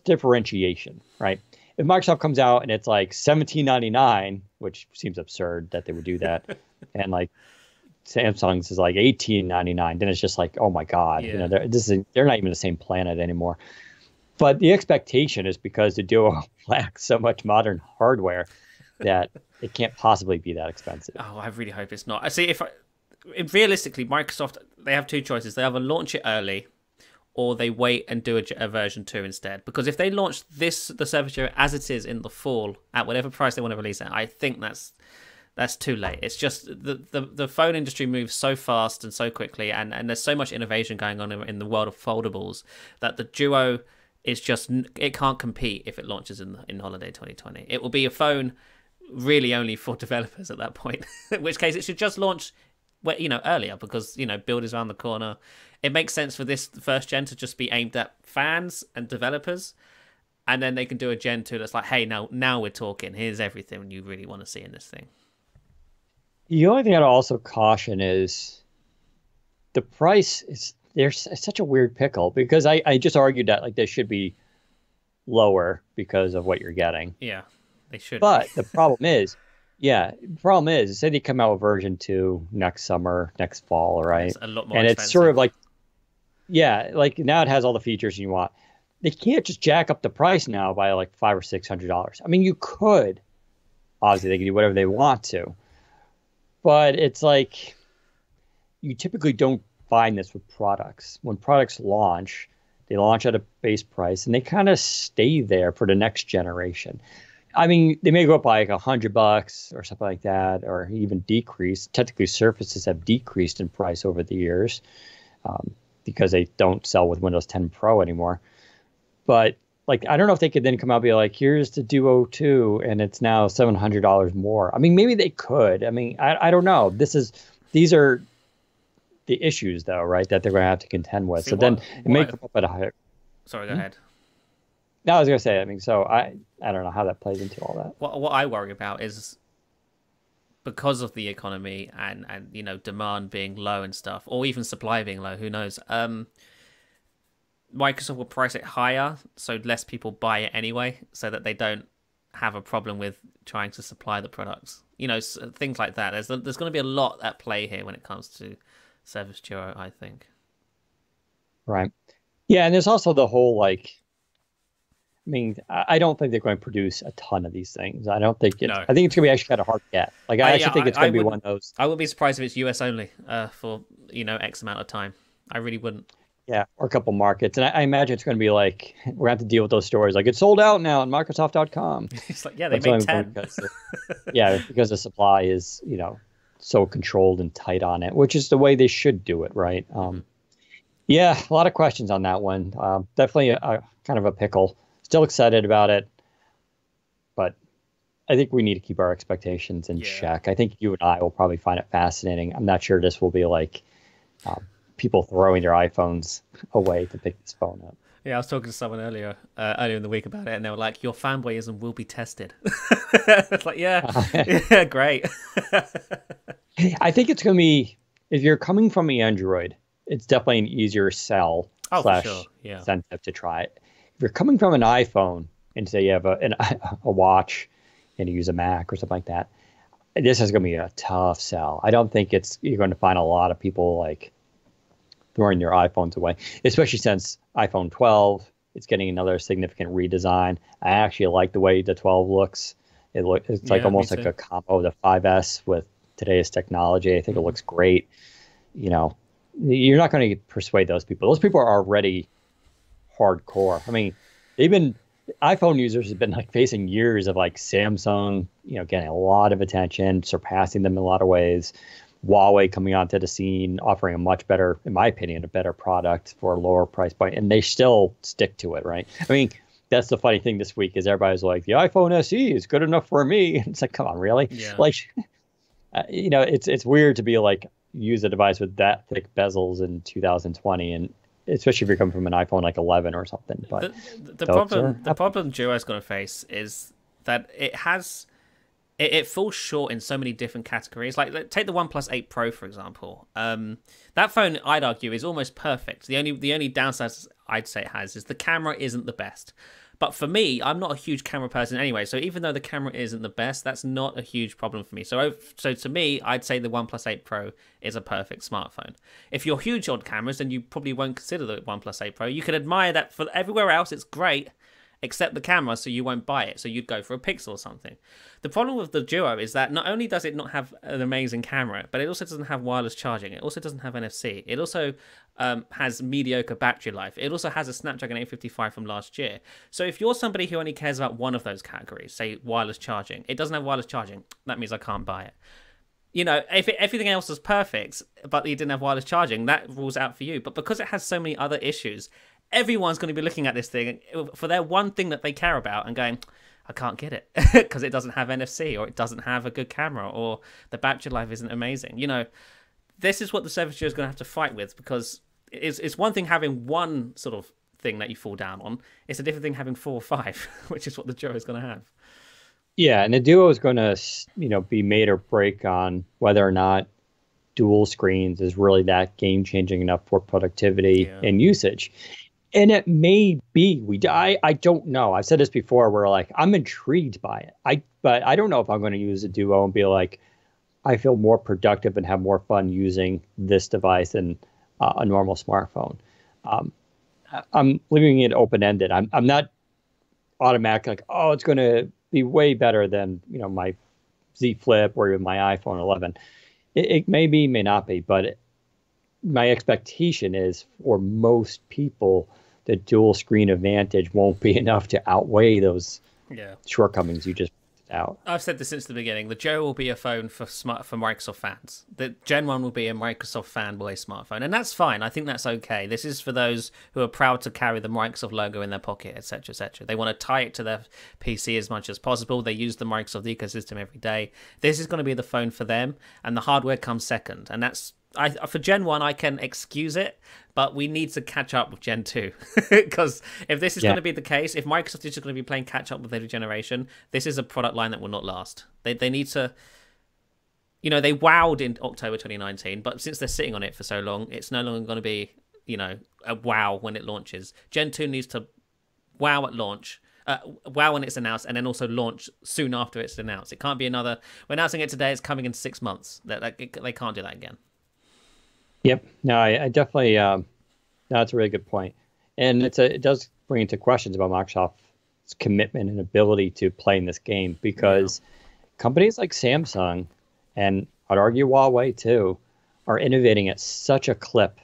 differentiation, right? If Microsoft comes out and it's like $17.99, which seems absurd that they would do that, and like Samsung's is like $18.99, then it's just like, oh my God, yeah. They're not even the same planet anymore. But the expectation is, because the Duo lacks so much modern hardware, that it can't possibly be that expensive. Oh, I really hope it's not. I see. Realistically, Microsoft, they have two choices. They either launch it early, or they wait and do a version 2 instead. Because if they launch the Surface Duo as it is in the fall at whatever price they want to release it, I think that's too late. It's just the phone industry moves so fast and so quickly, and there's so much innovation going on in the world of foldables, that the Duo is just, it can't compete if it launches in holiday 2020. It will be a phone really only for developers at that point, in which case it should just launch earlier, because build is around the corner. It makes sense for this first gen to just be aimed at fans and developers, and then they can do a Gen 2 that's like, hey, now we're talking. Here's everything you really want to see in this thing. The only thing I'd also caution is the price is, there's such a weird pickle, because I just argued that like they should be lower because of what you're getting. Yeah, they should. But the problem is, say they come out with version 2 next summer, next fall, right? It's a lot more and expensive. It's sort of like, like now it has all the features you want. They can't just jack up the price now by like $500 or $600. I mean, you could. Obviously, they can do whatever they want to. But it's like, you typically don't find this with products. When products launch, they launch at a base price, and they kind of stay there for the next generation. I mean, they may go up by like $100 or something like that, or even decrease. Technically, Surfaces have decreased in price over the years because they don't sell with Windows 10 Pro anymore. But like, I don't know if they could then come out and be like, here's the Duo 2, and it's now $700 more. I mean, maybe they could. I mean, I don't know. These are the issues, though, right, that they're going to have to contend with. Then it may come up at a higher. Sorry, go ahead. No, I was gonna say, I mean, so I don't know how that plays into all that. What I worry about is because of the economy and demand being low and stuff, or even supply being low. Who knows? Microsoft will price it higher so less people buy it anyway, so that they don't have a problem with trying to supply the products. Things like that. There's going to be a lot at play here when it comes to Surface Duo, I think. Right. Yeah, and there's also the whole like, I mean, I don't think they're going to produce a ton of these things. I don't think it's. No. I think it's going to be actually kind of hard to get. Like, I actually think it's going to be one of those. I wouldn't be surprised if it's US only for X amount of time. I really wouldn't. Yeah, or a couple markets, and I imagine it's going to be like we're going to have to deal with those stories. Like it's sold out now on Microsoft.com. It's like, yeah, they made 10. Because the supply is so controlled and tight on it, which is the way they should do it, right? Yeah, a lot of questions on that one. Definitely a kind of a pickle. Still excited about it, but I think we need to keep our expectations in check. I think you and I will probably find it fascinating. I'm not sure this will be like people throwing their iPhones away to pick this phone up. Yeah, I was talking to someone earlier in the week about it, and they were like, "Your fanboyism will be tested." It's like, yeah, great. I think it's going to be, if you're coming from the Android, it's definitely an easier sell for sure. Yeah. incentive to try it. If you're coming from an iPhone and say you have a watch and you use a Mac or something like that, this is going to be a tough sell. I don't think you're going to find a lot of people like throwing their iPhones away, especially since iPhone 12 is getting another significant redesign. I actually like the way the 12 looks. It's like almost like a combo of the 5S with today's technology. I think it looks great. You're not going to persuade those people. Those people are already hardcore. I mean, iPhone users have been like facing years of like Samsung, getting a lot of attention, surpassing them in a lot of ways. Huawei coming onto the scene, offering a much better, in my opinion, a better product for a lower price point, and they still stick to it, right? I mean, that's the funny thing this week is everybody's like, the iPhone SE is good enough for me. It's like, come on, really? Yeah. Like, it's weird to be like, use a device with that thick bezels in 2020, and especially if you're coming from an iPhone like 11 or something. But the problem Duo's going to face is that it falls short in so many different categories. Like take the OnePlus 8 Pro for example. That phone, I'd argue, is almost perfect. The only downsides I'd say it has is the camera isn't the best. But for me, I'm not a huge camera person anyway, so even though the camera isn't the best, that's not a huge problem for me. So to me, I'd say the OnePlus 8 Pro is a perfect smartphone. If you're huge on cameras, then you probably won't consider the OnePlus 8 Pro. You can admire that for everywhere else, it's great, except the camera, so you won't buy it. So you'd go for a Pixel or something. The problem with the Duo is that not only does it not have an amazing camera, but it also doesn't have wireless charging. It also doesn't have NFC. It also has mediocre battery life. It also has a Snapdragon 855 from last year. So if you're somebody who only cares about one of those categories, say wireless charging, it doesn't have wireless charging, that means I can't buy it. If everything else was perfect, but you didn't have wireless charging, that rules out for you. But because it has so many other issues, everyone's going to be looking at this thing for their one thing that they care about and going, I can't get it because it doesn't have NFC or it doesn't have a good camera or the battery life isn't amazing. This is what the Surface Duo is going to have to fight with, because it's one thing having one sort of thing that you fall down on. It's a different thing having 4 or 5, which is what the Duo is going to have. Yeah, and the Duo is going to, be made or break on whether or not dual screens is really that game-changing enough for productivity and usage. And it may be. I don't know. I've said this before where like I'm intrigued by it. But I don't know if I'm going to use a Duo and be like, I feel more productive and have more fun using this device than a normal smartphone. I'm leaving it open-ended. I'm not automatic like, oh, it's going to be way better than my Z Flip or even my iPhone 11. It may be, may not be, but my expectation is for most people, the dual screen advantage won't be enough to outweigh those shortcomings you just pointed out. I've said this since the beginning. The Duo will be a phone for Microsoft fans. The Gen 1 will be a Microsoft fanboy smartphone, and that's fine. I think that's okay. This is for those who are proud to carry the Microsoft logo in their pocket, etc., etc. They want to tie it to their PC as much as possible. They use the Microsoft ecosystem every day. This is going to be the phone for them, and the hardware comes second, and that's for Gen 1, I can excuse it, but we need to catch up with Gen 2. Because if this is going to be the case, if Microsoft is just going to be playing catch up with every generation, this is a product line that will not last. They need to... they wowed in October 2019, but since they're sitting on it for so long, it's no longer going to be, a wow when it launches. Gen 2 needs to wow at launch, wow when it's announced, and then also launch soon after it's announced. It can't be another... We're announcing it today, it's coming in 6 months. They can't do that again. Yep. No, I definitely... no, that's a really good point. And it does bring into questions about Microsoft's commitment and ability to play in this game, because companies like Samsung, and I'd argue Huawei too, are innovating at such a clip.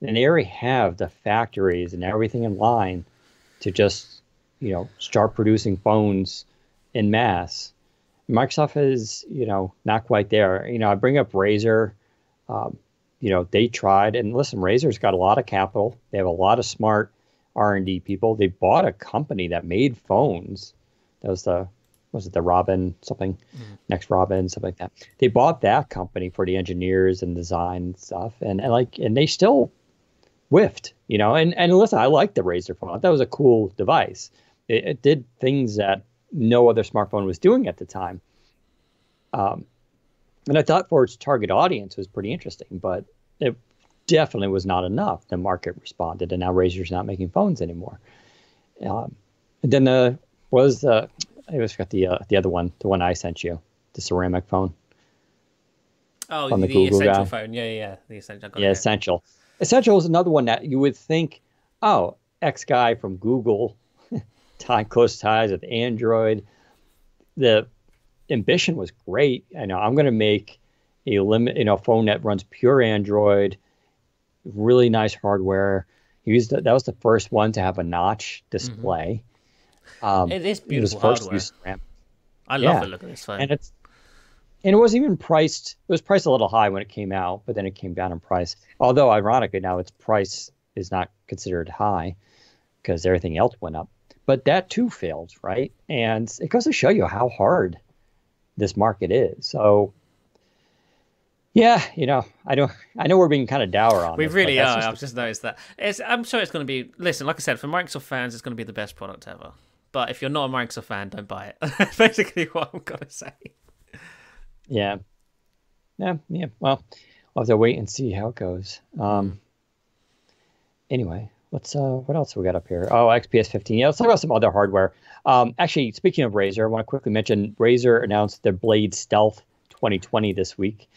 And they already have the factories and everything in line to just, start producing phones in mass. Microsoft is, not quite there. I bring up Razer. They tried, and listen, Razer's got a lot of capital. They have a lot of smart R&D people. They bought a company that made phones. That was the Robin something, Next Robin, something like that. They bought that company for the engineers and design and stuff, and they still whiffed, And listen, I like the Razer phone. That was a cool device. It did things that no other smartphone was doing at the time. And I thought for its target audience was pretty interesting, but it definitely was not enough. The market responded, and now Razer's not making phones anymore. And then I always forgot the other one, the one I sent you, the ceramic phone. Oh, the Google Essential phone. Yeah. The Essential. Essential. Essential is another one that you would think, oh, ex-guy from Google, close ties with Android. The ambition was great. I know I'm going to make a phone that runs pure Android, really nice hardware. That was the first one to have a notch display. It is beautiful hardware. I love the look of this phone. And it wasn't even priced. It was priced a little high when it came out, but then it came down in price. Although, ironically, now its price is not considered high because everything else went up. But that too failed, right? And it goes to show you how hard this market is. So, yeah, I know we're being kind of dour on it. We really are. I've just noticed that. I'm sure it's going to be. Listen, like I said, for Microsoft fans, it's going to be the best product ever. But if you're not a Microsoft fan, don't buy it. That's basically what I'm going to say. Yeah. Well, we'll have to wait and see how it goes. Anyway, what else we got up here? Oh, XPS 15. Yeah, let's talk about some other hardware. Actually, speaking of Razer, I want to quickly mention Razer announced their Blade Stealth 2020 this week.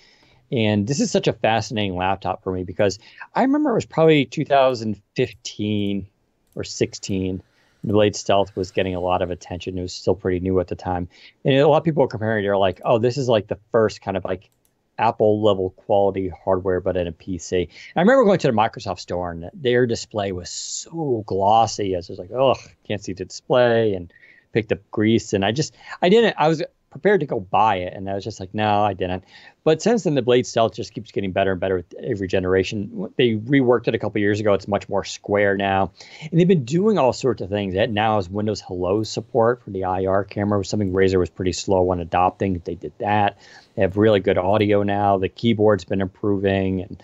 And this is such a fascinating laptop for me because I remember it was probably 2015 or 16. The Blade Stealth was getting a lot of attention. It was still pretty new at the time. And a lot of people were comparing it. They're like, oh, this is like the first kind of like Apple level quality hardware, but in a PC. And I remember going to the Microsoft store and their display was so glossy. I was just like, oh, can't see the display, and picked up grease. And I was prepared to go buy it. And I was just like, no, I didn't. But since then, the Blade Stealth just keeps getting better and better with every generation. They reworked it a couple years ago. It's much more square now. And they've been doing all sorts of things. It now has Windows Hello support for the IR camera, something Razer was pretty slow on adopting. They did that. They have really good audio now. The keyboard's been improving.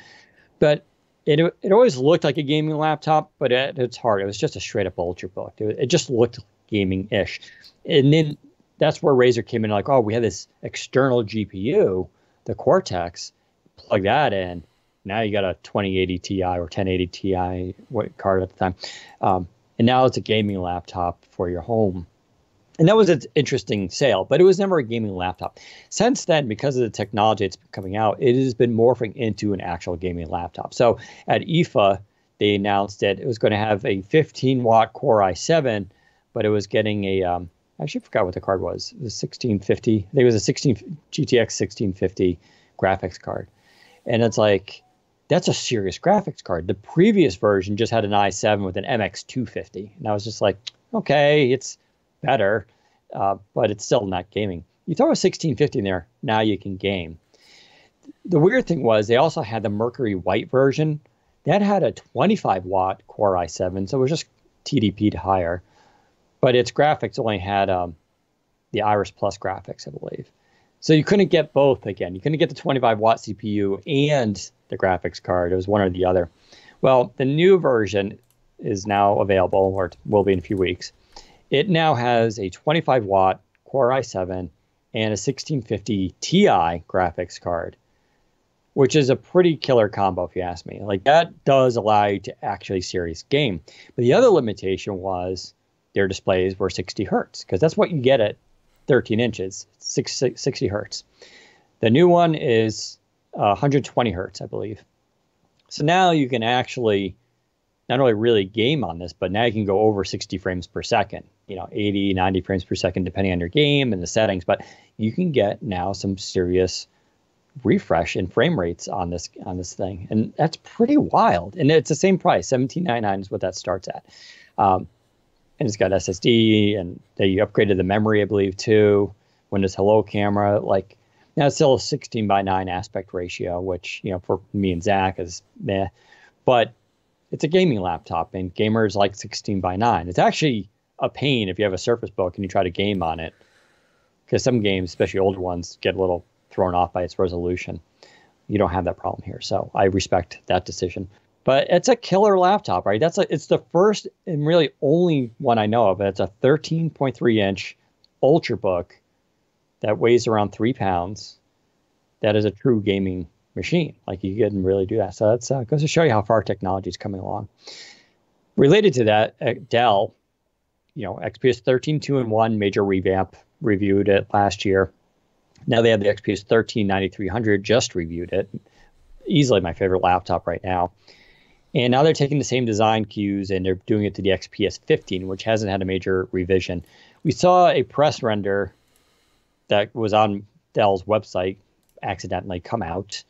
But it always looked like a gaming laptop, but at its heart, it was just a straight-up Ultrabook. It just looked gaming-ish. And then that's where Razer came in like, oh, we have this external GPU, the Cortex, plug that in. Now you got a 2080 Ti or 1080 Ti card at the time. And now it's a gaming laptop for your home. And that was an interesting sale, but it was never a gaming laptop. Since then, because of the technology that's been coming out, it has been morphing into an actual gaming laptop. So at IFA, they announced that it was going to have a 15-watt Core i7, but it was getting a... I actually forgot what the card was. It was 1650. I think it was a GTX 1650 graphics card. And it's like, that's a serious graphics card. The previous version just had an i7 with an MX 250. And I was just like, okay, it's better, but it's still not gaming. You throw a 1650 in there, now you can game. The weird thing was they also had the Mercury White version. That had a 25-watt Core i7, so it was just TDP'd higher. But its graphics only had the Iris Plus graphics, I believe. So you couldn't get both again. You couldn't get the 25-watt CPU and the graphics card. It was one or the other. Well, the new version is now available, or it will be in a few weeks. It now has a 25-watt Core i7 and a 1650 Ti graphics card, which is a pretty killer combo if you ask me. Like, that does allow you to actually serious game. But the other limitation was their displays were 60 hertz, because that's what you get at 13 inches, 60 hertz. The new one is 120 hertz, I believe. So now you can actually not only really game on this, but now you can go over 60 frames per second, 80, 90 frames per second, depending on your game and the settings. But you can get now some serious refresh in frame rates on this thing. And that's pretty wild. And it's the same price, $17.99 is what that starts at. And it's got SSD, and they upgraded the memory, I believe, too. Windows Hello camera. Like, now it's still a 16:9 aspect ratio, which, for me and Zach is meh. But it's a gaming laptop, and gamers like 16:9. It's actually a pain if you have a Surface Book and you try to game on it, because some games, especially older ones, get a little thrown off by its resolution. You don't have that problem here, so I respect that decision. But it's a killer laptop, right? It's the first and really only one I know of. It's a 13.3-inch Ultrabook that weighs around 3 pounds. That is a true gaming machine. Like, you can really do that. So that goes to show you how far technology is coming along. Related to that, Dell, XPS 13 2-in-1 major revamp, reviewed it last year. Now they have the XPS 13 9300, just reviewed it. Easily my favorite laptop right now. And now they're taking the same design cues and they're doing it to the XPS 15, which hasn't had a major revision. We saw a press render that was on Dell's website accidentally come out.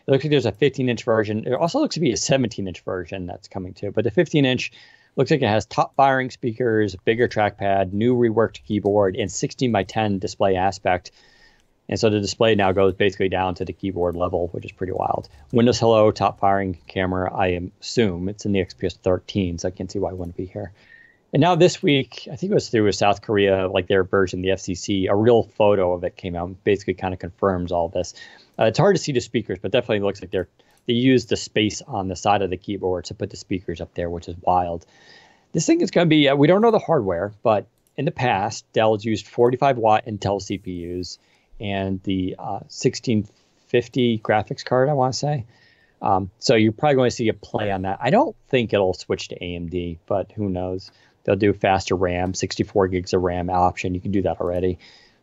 It looks like there's a 15-inch version. There also looks to be a 17-inch version that's coming too. But the 15-inch looks like it has top-firing speakers, bigger trackpad, new reworked keyboard, and 16:10 display aspect. And so the display now goes basically down to the keyboard level, which is pretty wild. Windows Hello, top-firing camera, I assume. It's in the XPS 13, so I can't see why it wouldn't be here. And now this week, I think it was through South Korea, like their version, the FCC, a real photo of it came out and basically kind of confirms all this. It's hard to see the speakers, but definitely looks like they used the space on the side of the keyboard to put the speakers up there, which is wild. This thing is going to be, we don't know the hardware, but in the past, Dell's used 45-watt Intel CPUs and the 1650 graphics card, I want to say. So you're probably going to see a play on that. I don't think it'll switch to AMD, but who knows? They'll do faster RAM, 64 gigs of RAM option. You can do that already.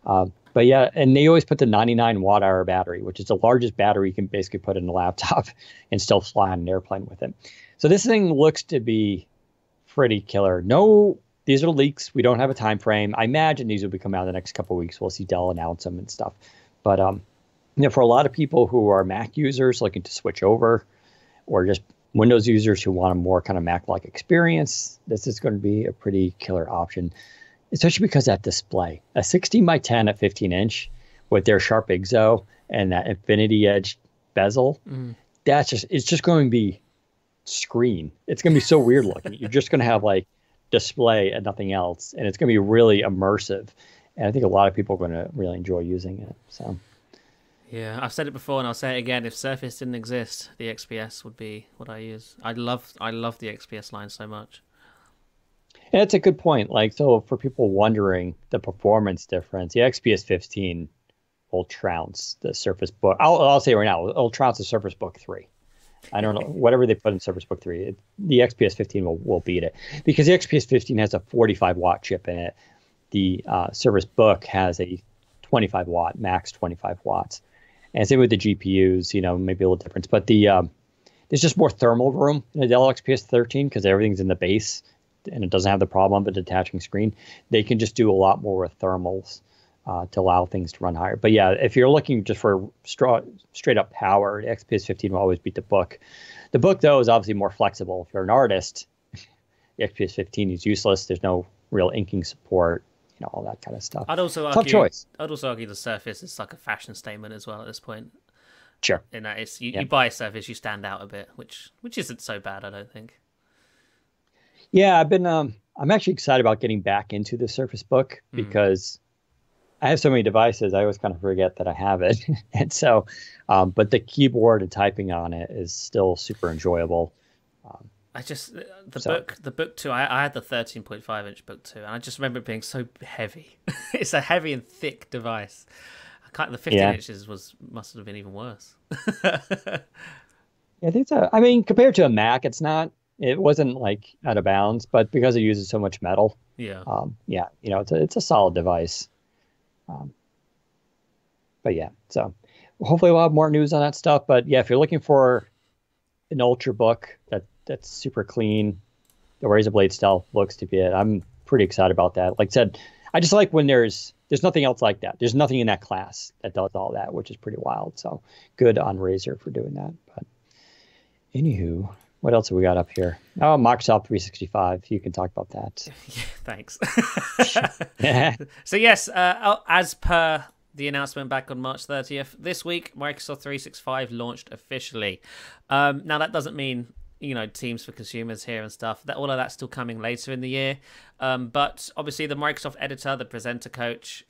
But yeah, and they always put the 99 watt-hour battery, which is the largest battery you can basically put in a laptop and still fly on an airplane with it. So this thing looks to be pretty killer. No, these are leaks. We don't have a time frame. I imagine these will be coming out in the next couple of weeks. We'll see Dell announce them and stuff. But for a lot of people who are Mac users looking to switch over, or just Windows users who want a more kind of Mac-like experience, this is going to be a pretty killer option, especially because that display, a 16:10 at 15-inch with their Sharp IGZO and that Infinity Edge bezel, it's just going to be screen. It's going to be so weird looking. You're just going to have like display and nothing else, and it's going to be really immersive. And I think a lot of people are going to really enjoy using it. So. Yeah, I've said it before and I'll say it again. If Surface didn't exist, the XPS would be what I use. I love the XPS line so much. Yeah, it's a good point. Like, so for people wondering the performance difference, the XPS 15 will trounce the Surface Book. I'll say right now, it'll trounce the Surface Book 3. I don't know, whatever they put in Surface Book 3, the XPS 15 will beat it, because the XPS 15 has a 45-watt chip in it. The Surface Book has a 25-watt, max 25 watts. And same with the GPUs, maybe a little difference. But there's just more thermal room in the Dell XPS 13 because everything's in the base and it doesn't have the problem of a detaching screen. They can just do a lot more with thermals to allow things to run higher. But yeah, if you're looking just for straight up power, the XPS 15 will always beat the Book. The Book, though, is obviously more flexible. If you're an artist, the XPS 15 is useless. There's no real inking support. All that kind of stuff. Tough choice. I'd also argue the Surface is like a fashion statement as well at this point. Sure. In that it's you buy a Surface, you stand out a bit, which isn't so bad, I don't think. Yeah, I'm actually excited about getting back into the Surface Book because I have so many devices, I always kind of forget that I have it. And so, but the keyboard and typing on it is still super enjoyable. Um, I just so the book two. I had the 13.5-inch book two, and I just remember it being so heavy. It's a heavy and thick device. I can't. The 15 yeah, inches must have been even worse. I think so. I mean, compared to a Mac, it wasn't like out of bounds, but because it uses so much metal, Yeah. yeah, it's a solid device. Um, but yeah, so hopefully we'll have more news on that stuff. But yeah, if you're looking for an ultrabook that's super clean, the Razor Blade Stealth looks to be it. I'm pretty excited about that. Like I said, I just like when there's nothing else like that. There's nothing in that class that does all that, which is pretty wild. So good on Razer for doing that. But anywho, what else have we got up here? Oh, Microsoft 365. You can talk about that. Yeah, thanks. Yeah. So yes, as per the announcement back on March 30th, this week Microsoft 365 launched officially. Now that doesn't mean Teams for consumers here and stuff. That all of that's still coming later in the year. But obviously the Microsoft Editor, the Presenter Coach,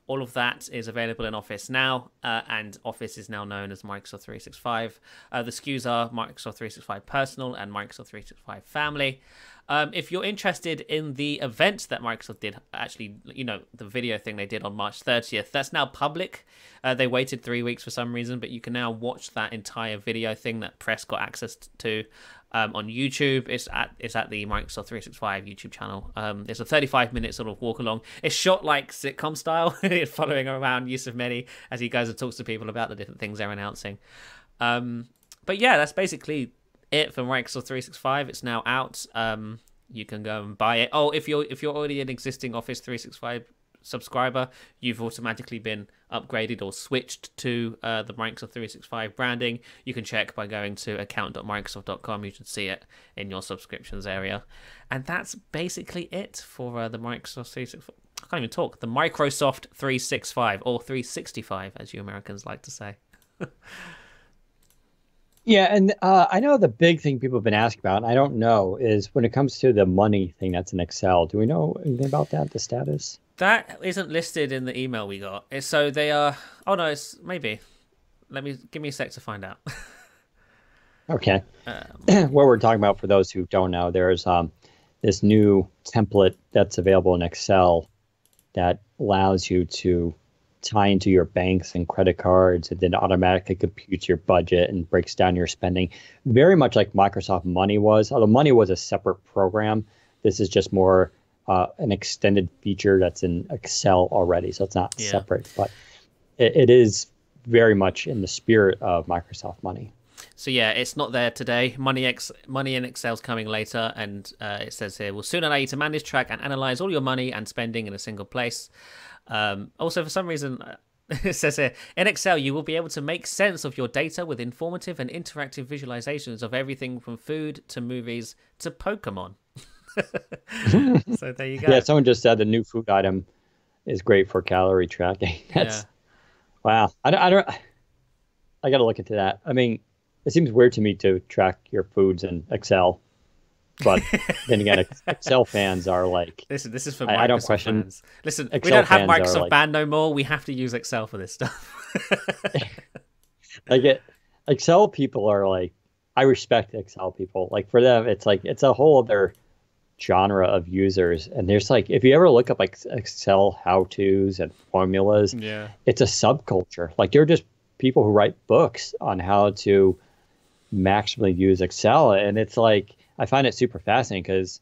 all of that is available in Office now, and Office is now known as Microsoft 365. The SKUs are Microsoft 365 Personal and Microsoft 365 Family. If you're interested in the event that Microsoft did, actually, the video thing they did on March 30th, that's now public. They waited 3 weeks for some reason, but you can now watch that entire video thing that press got access to on YouTube. It's at the Microsoft 365 YouTube channel. It's a 35-minute sort of walk along. It's shot like sitcom style, following around Yusuf Mehdi as he goes and talks to people about the different things they're announcing. But yeah, that's basically it for Microsoft 365. It's now out. You can go and buy it. Oh, if you're already an existing Office 365 subscriber, you've automatically been upgraded or switched to the Microsoft 365 branding. You can check by going to account.microsoft.com. You should see it in your subscriptions area. And that's basically it for the Microsoft 365. I can't even talk. The Microsoft 365, or 365, as you Americans like to say. Yeah, and I know the big thing people have been asking about, and I don't know, is when it comes to the money thing that's in Excel. Do we know anything about that, the status? That isn't listed in the email we got. So they are. Oh no, it's maybe. Give me a sec to find out. Okay. What we're talking about, for those who don't know, there's this new template that's available in Excel that allows you to tie into your banks and credit cards, and then automatically computes your budget and breaks down your spending. Very much like Microsoft Money was, although Money was a separate program. This is just more an extended feature that's in Excel already, so it's not separate, but it is very much in the spirit of Microsoft Money. So yeah, it's not there today. Money in Excel's coming later, and it says here, will soon allow you to manage, track, and analyze all your money and spending in a single place. Also, for some reason, it says here, in Excel, you will be able to make sense of your data with informative and interactive visualizations of everything from food to movies to Pokemon. So there you go. Yeah, someone just said the new food item is great for calorie tracking. Wow. I got to look into that. I mean, it seems weird to me to track your foods in Excel, but then again, Excel fans are like, listen, this is for I don't question fans. Listen, Excel we don't have fans are Microsoft like, Band no more. We have to use Excel for this stuff. Excel people are like, I respect Excel people. Like, for them, it's like, it's a whole other genre of users. And there's like, if you ever look up like Excel how-tos and formulas, it's a subculture. Like, they're just people who write books on how to maximally use Excel. And it's like, I find it super fascinating because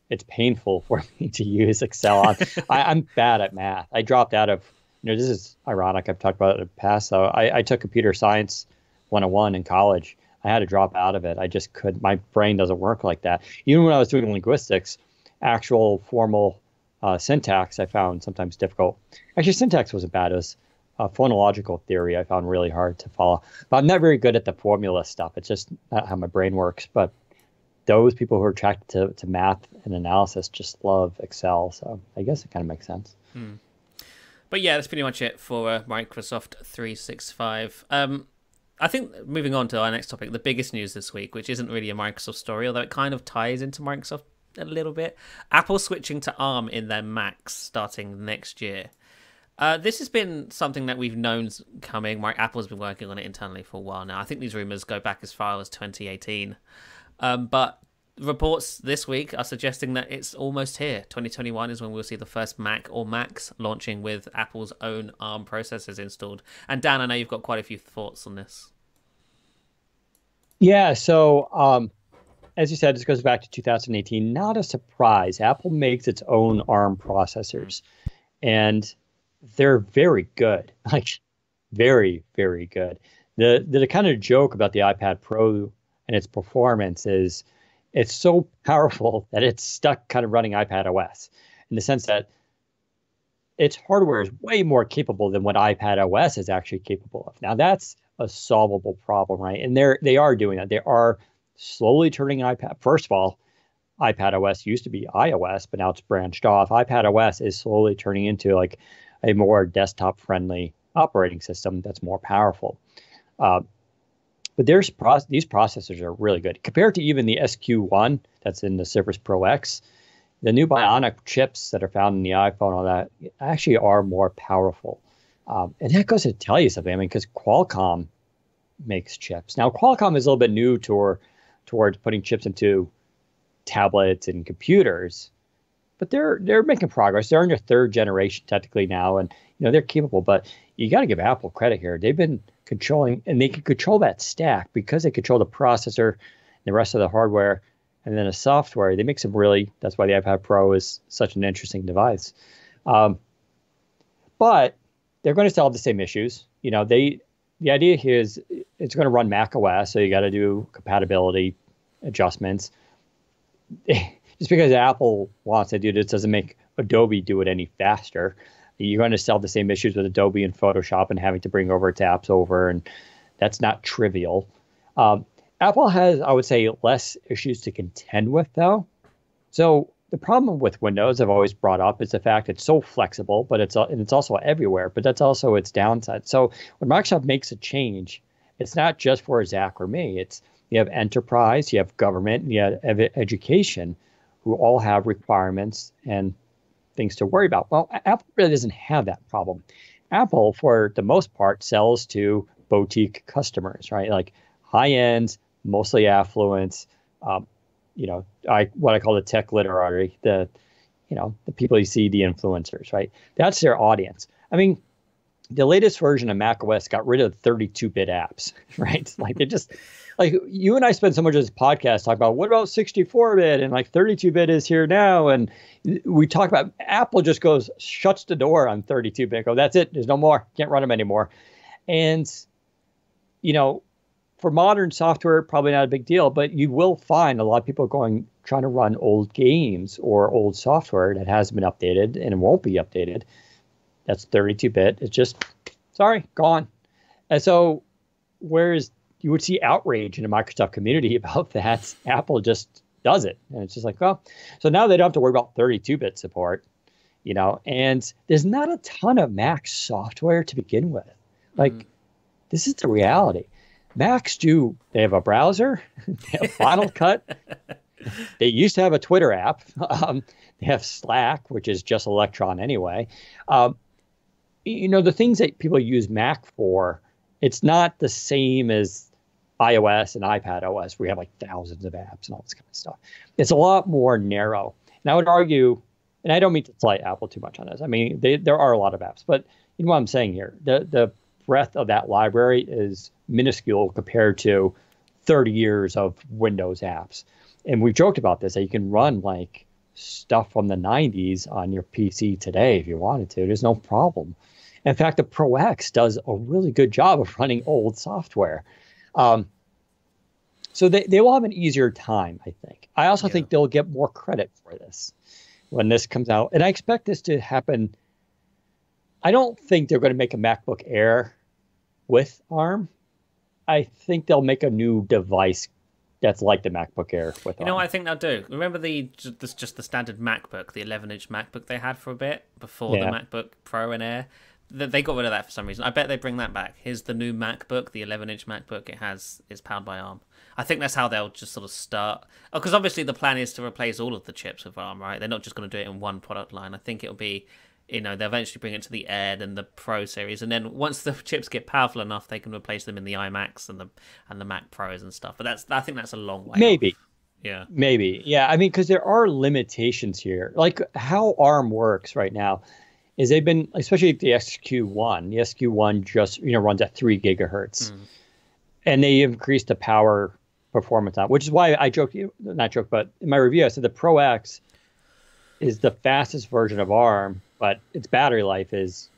it's painful for me to use Excel. I'm bad at math. I dropped out of, this is ironic. I've talked about it in the past. So I took computer science 101 in college. I had to drop out of it. I just couldn't. My brain doesn't work like that. Even when I was doing linguistics, actual formal syntax I found sometimes difficult. Actually, syntax wasn't bad. It was phonological theory I found really hard to follow. But I'm not very good at the formula stuff. It's just not how my brain works. But those people who are attracted to math and analysis just love Excel. So I guess it kind of makes sense. But yeah, that's pretty much it for Microsoft 365. I think moving on to our next topic, the biggest news this week, which isn't really a Microsoft story, although it kind of ties into Microsoft a little bit. Apple switching to ARM in their Macs starting next year. This has been something that we've known coming. Apple's been working on it internally for a while now. I think these rumors go back as far as 2018. But reports this week are suggesting that it's almost here. 2021 is when we'll see the first Mac or Macs launching with Apple's own ARM processors installed. And Dan, I know you've got quite a few thoughts on this. Yeah, so as you said, this goes back to 2018. Not a surprise. Apple makes its own ARM processors, and they're very good, like very, very good. The kind of joke about the iPad Pro and its performance is it's so powerful that it's stuck kind of running iPad OS in the sense that its hardware is way more capable than what iPad OS is actually capable of. Now that's a solvable problem, right? And they are doing that. They are slowly turning iPad. First of all, iPad OS used to be iOS, but now it's branched off. iPad OS is slowly turning into like a more desktop friendly operating system that's more powerful. But these processors are really good compared to even the SQ1 that's in the Surface Pro X. The new Bionic chips that are found in the iPhone, all that actually are more powerful. And that goes to tell you something. I mean, because Qualcomm makes chips. Now, Qualcomm is a little bit new towards putting chips into tablets and computers, but they're making progress. They're in their third generation technically now, and they're capable. But you got to give Apple credit here. They've been controlling, and they can control that stack because they control the processor and the rest of the hardware, and then the software. They make some really. That's why the iPad Pro is such an interesting device. But they're going to solve the same issues. The idea here is it's going to run Mac OS, so you got to do compatibility adjustments. Just because Apple wants to do this doesn't make Adobe do it any faster. You're going to solve the same issues with Adobe and Photoshop and having to bring over its apps over, and that's not trivial. Apple has, I would say, less issues to contend with, though. So the problem with Windows I've always brought up is the fact it's so flexible, but it's also everywhere. But that's also its downside. So when Microsoft makes a change, it's not just for Zach or me. You have enterprise, you have government, and you have education, who all have requirements and things to worry about. Well, Apple really doesn't have that problem. Apple, for the most part, sells to boutique customers, right? Like high-end, mostly affluent. What I call the tech literati, the people you see, the influencers, right? That's their audience. I mean, the latest version of macOS got rid of 32-bit apps, right? Like they just, like you and I spend so much of this podcast talking about what about 64-bit and like 32-bit is here now, and we talk about Apple just shuts the door on 32-bit. Go, that's it. There's no more. Can't run them anymore. And for modern software, probably not a big deal, but you will find a lot of people trying to run old games or old software that hasn't been updated and it won't be updated. That's 32-bit. It's just, sorry, gone. And so whereas you would see outrage in the Microsoft community about that, Apple just does it. And it's just like, well, so now they don't have to worry about 32-bit support, and there's not a ton of Mac software to begin with. Like, this is the reality. Macs they have a browser, they have Final Cut. They used to have a Twitter app. They have Slack, which is just Electron anyway. The things that people use Mac for, it's not the same as iOS and iPad OS, where you have like thousands of apps and all this kind of stuff. It's a lot more narrow. And I would argue, and I don't mean to slight Apple too much on this. I mean, there are a lot of apps, but you know what I'm saying here? The breadth of that library is minuscule compared to 30 years of Windows apps. And we've joked about this, that you can run like stuff from the 90s on your PC today if you wanted to. There's no problem. In fact, the Pro X does a really good job of running old software. So they will have an easier time, I think. I also think they'll get more credit for this when this comes out. And I expect this to happen. I don't think they're going to make a MacBook Air with ARM. I think they'll make a new device that's like the MacBook Air with ARM. What I think they'll do? Remember just the standard MacBook, the 11-inch MacBook they had for a bit before the MacBook Pro and Air? They got rid of that for some reason. I bet they bring that back. Here's the new MacBook, the 11-inch MacBook. It's powered by ARM. I think that's how they'll just sort of start. Because obviously the plan is to replace all of the chips with ARM, right? They're not just going to do it in one product line. I think it'll be they eventually bring it to the Air, then the Pro series, and then once the chips get powerful enough, they can replace them in the iMacs and the Mac Pros and stuff. But I think that's a long way Maybe. off. Yeah. Maybe. Yeah. I mean, because there are limitations here. Like how ARM works right now is they've been, especially the SQ1. The SQ1 just runs at 3 gigahertz, and they increased the power performance on, which is why I joked, not joke, but in my review I said the Pro X is the fastest version of ARM, but its battery life is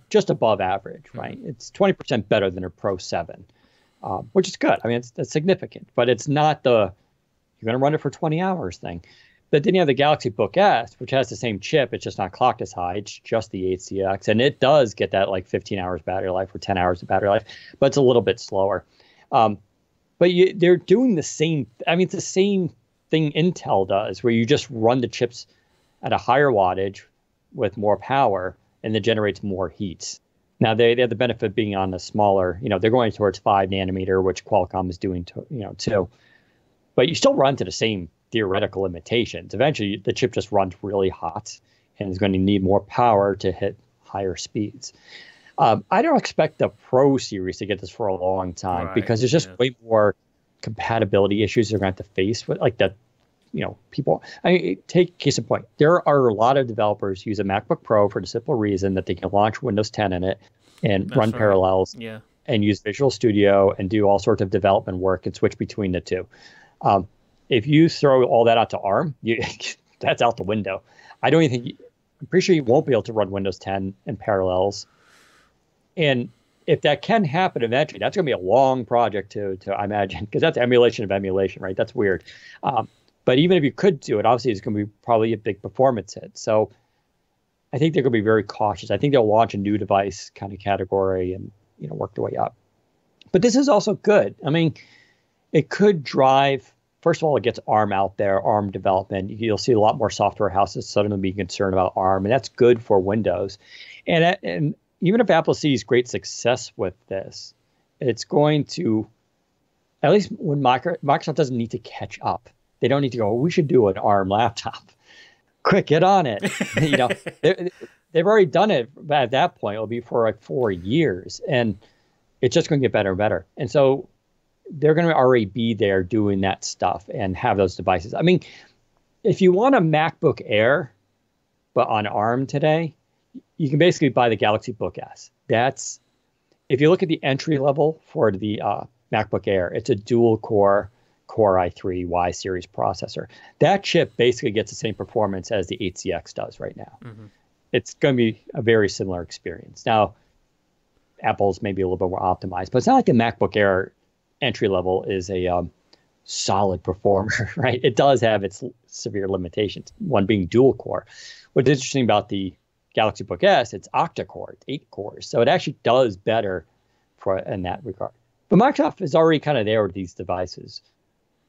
just above average, right? It's 20% better than a Pro 7, which is good. I mean, that's significant, but it's not the you're going to run it for 20 hours thing. But then you have the Galaxy Book S, which has the same chip. It's just not clocked as high. It's just the 8CX. And it does get that like 15 hours battery life or 10 hours of battery life, but it's a little bit slower. But they're doing the same. I mean, it's the same thing Intel does, where you just run the chips at a higher wattage with more power, and it generates more heat. Now, they have the benefit of being on the smaller, they're going towards 5 nanometer, which Qualcomm is doing, too. But you still run to the same theoretical limitations. Eventually, the chip just runs really hot and is going to need more power to hit higher speeds. I don't expect the Pro series to get this for a long time, because there's just way more compatibility issues they're going to have to face with, like people. I mean, take case in point, there are a lot of developers who use a MacBook Pro for the simple reason that they can launch Windows 10 in it and run Parallels and use Visual Studio and do all sorts of development work and switch between the two. If you throw all that out to ARM, that's out the window. I don't even think I'm pretty sure you won't be able to run Windows 10 and Parallels. And if that can happen eventually, that's going to be a long project to I imagine, because that's emulation of emulation, right? That's weird. But even if you could do it, obviously it's going to be probably a big performance hit. So I think they're going to be very cautious. I think they'll launch a new device kind of category and work their way up. But this is also good. I mean, it could drive. First of all, it gets ARM out there, ARM development. You'll see a lot more software houses suddenly being concerned about ARM, and that's good for Windows. And even if Apple sees great success with this, it's going to, at least when Microsoft doesn't need to catch up. They don't need to go, we should do an ARM laptop. Quick, get on it. They've already done it at that point. It'll be for like 4 years, and it's just going to get better and better. And so they're going to already be there doing that stuff and have those devices. I mean, if you want a MacBook Air, but on ARM today, you can basically buy the Galaxy Book S. That's, if you look at the entry level for the MacBook Air, it's a dual Core i3 Y series processor. That chip basically gets the same performance as the 8CX does right now. It's going to be a very similar experience. Now, Apple's maybe a little bit more optimized, but it's not like the MacBook Air entry level is a solid performer, right? It does have its severe limitations, one being dual core. What's interesting about the Galaxy Book S, it's octa-core, it's 8 cores. So it actually does better in that regard. But Microsoft is already kind of there with these devices.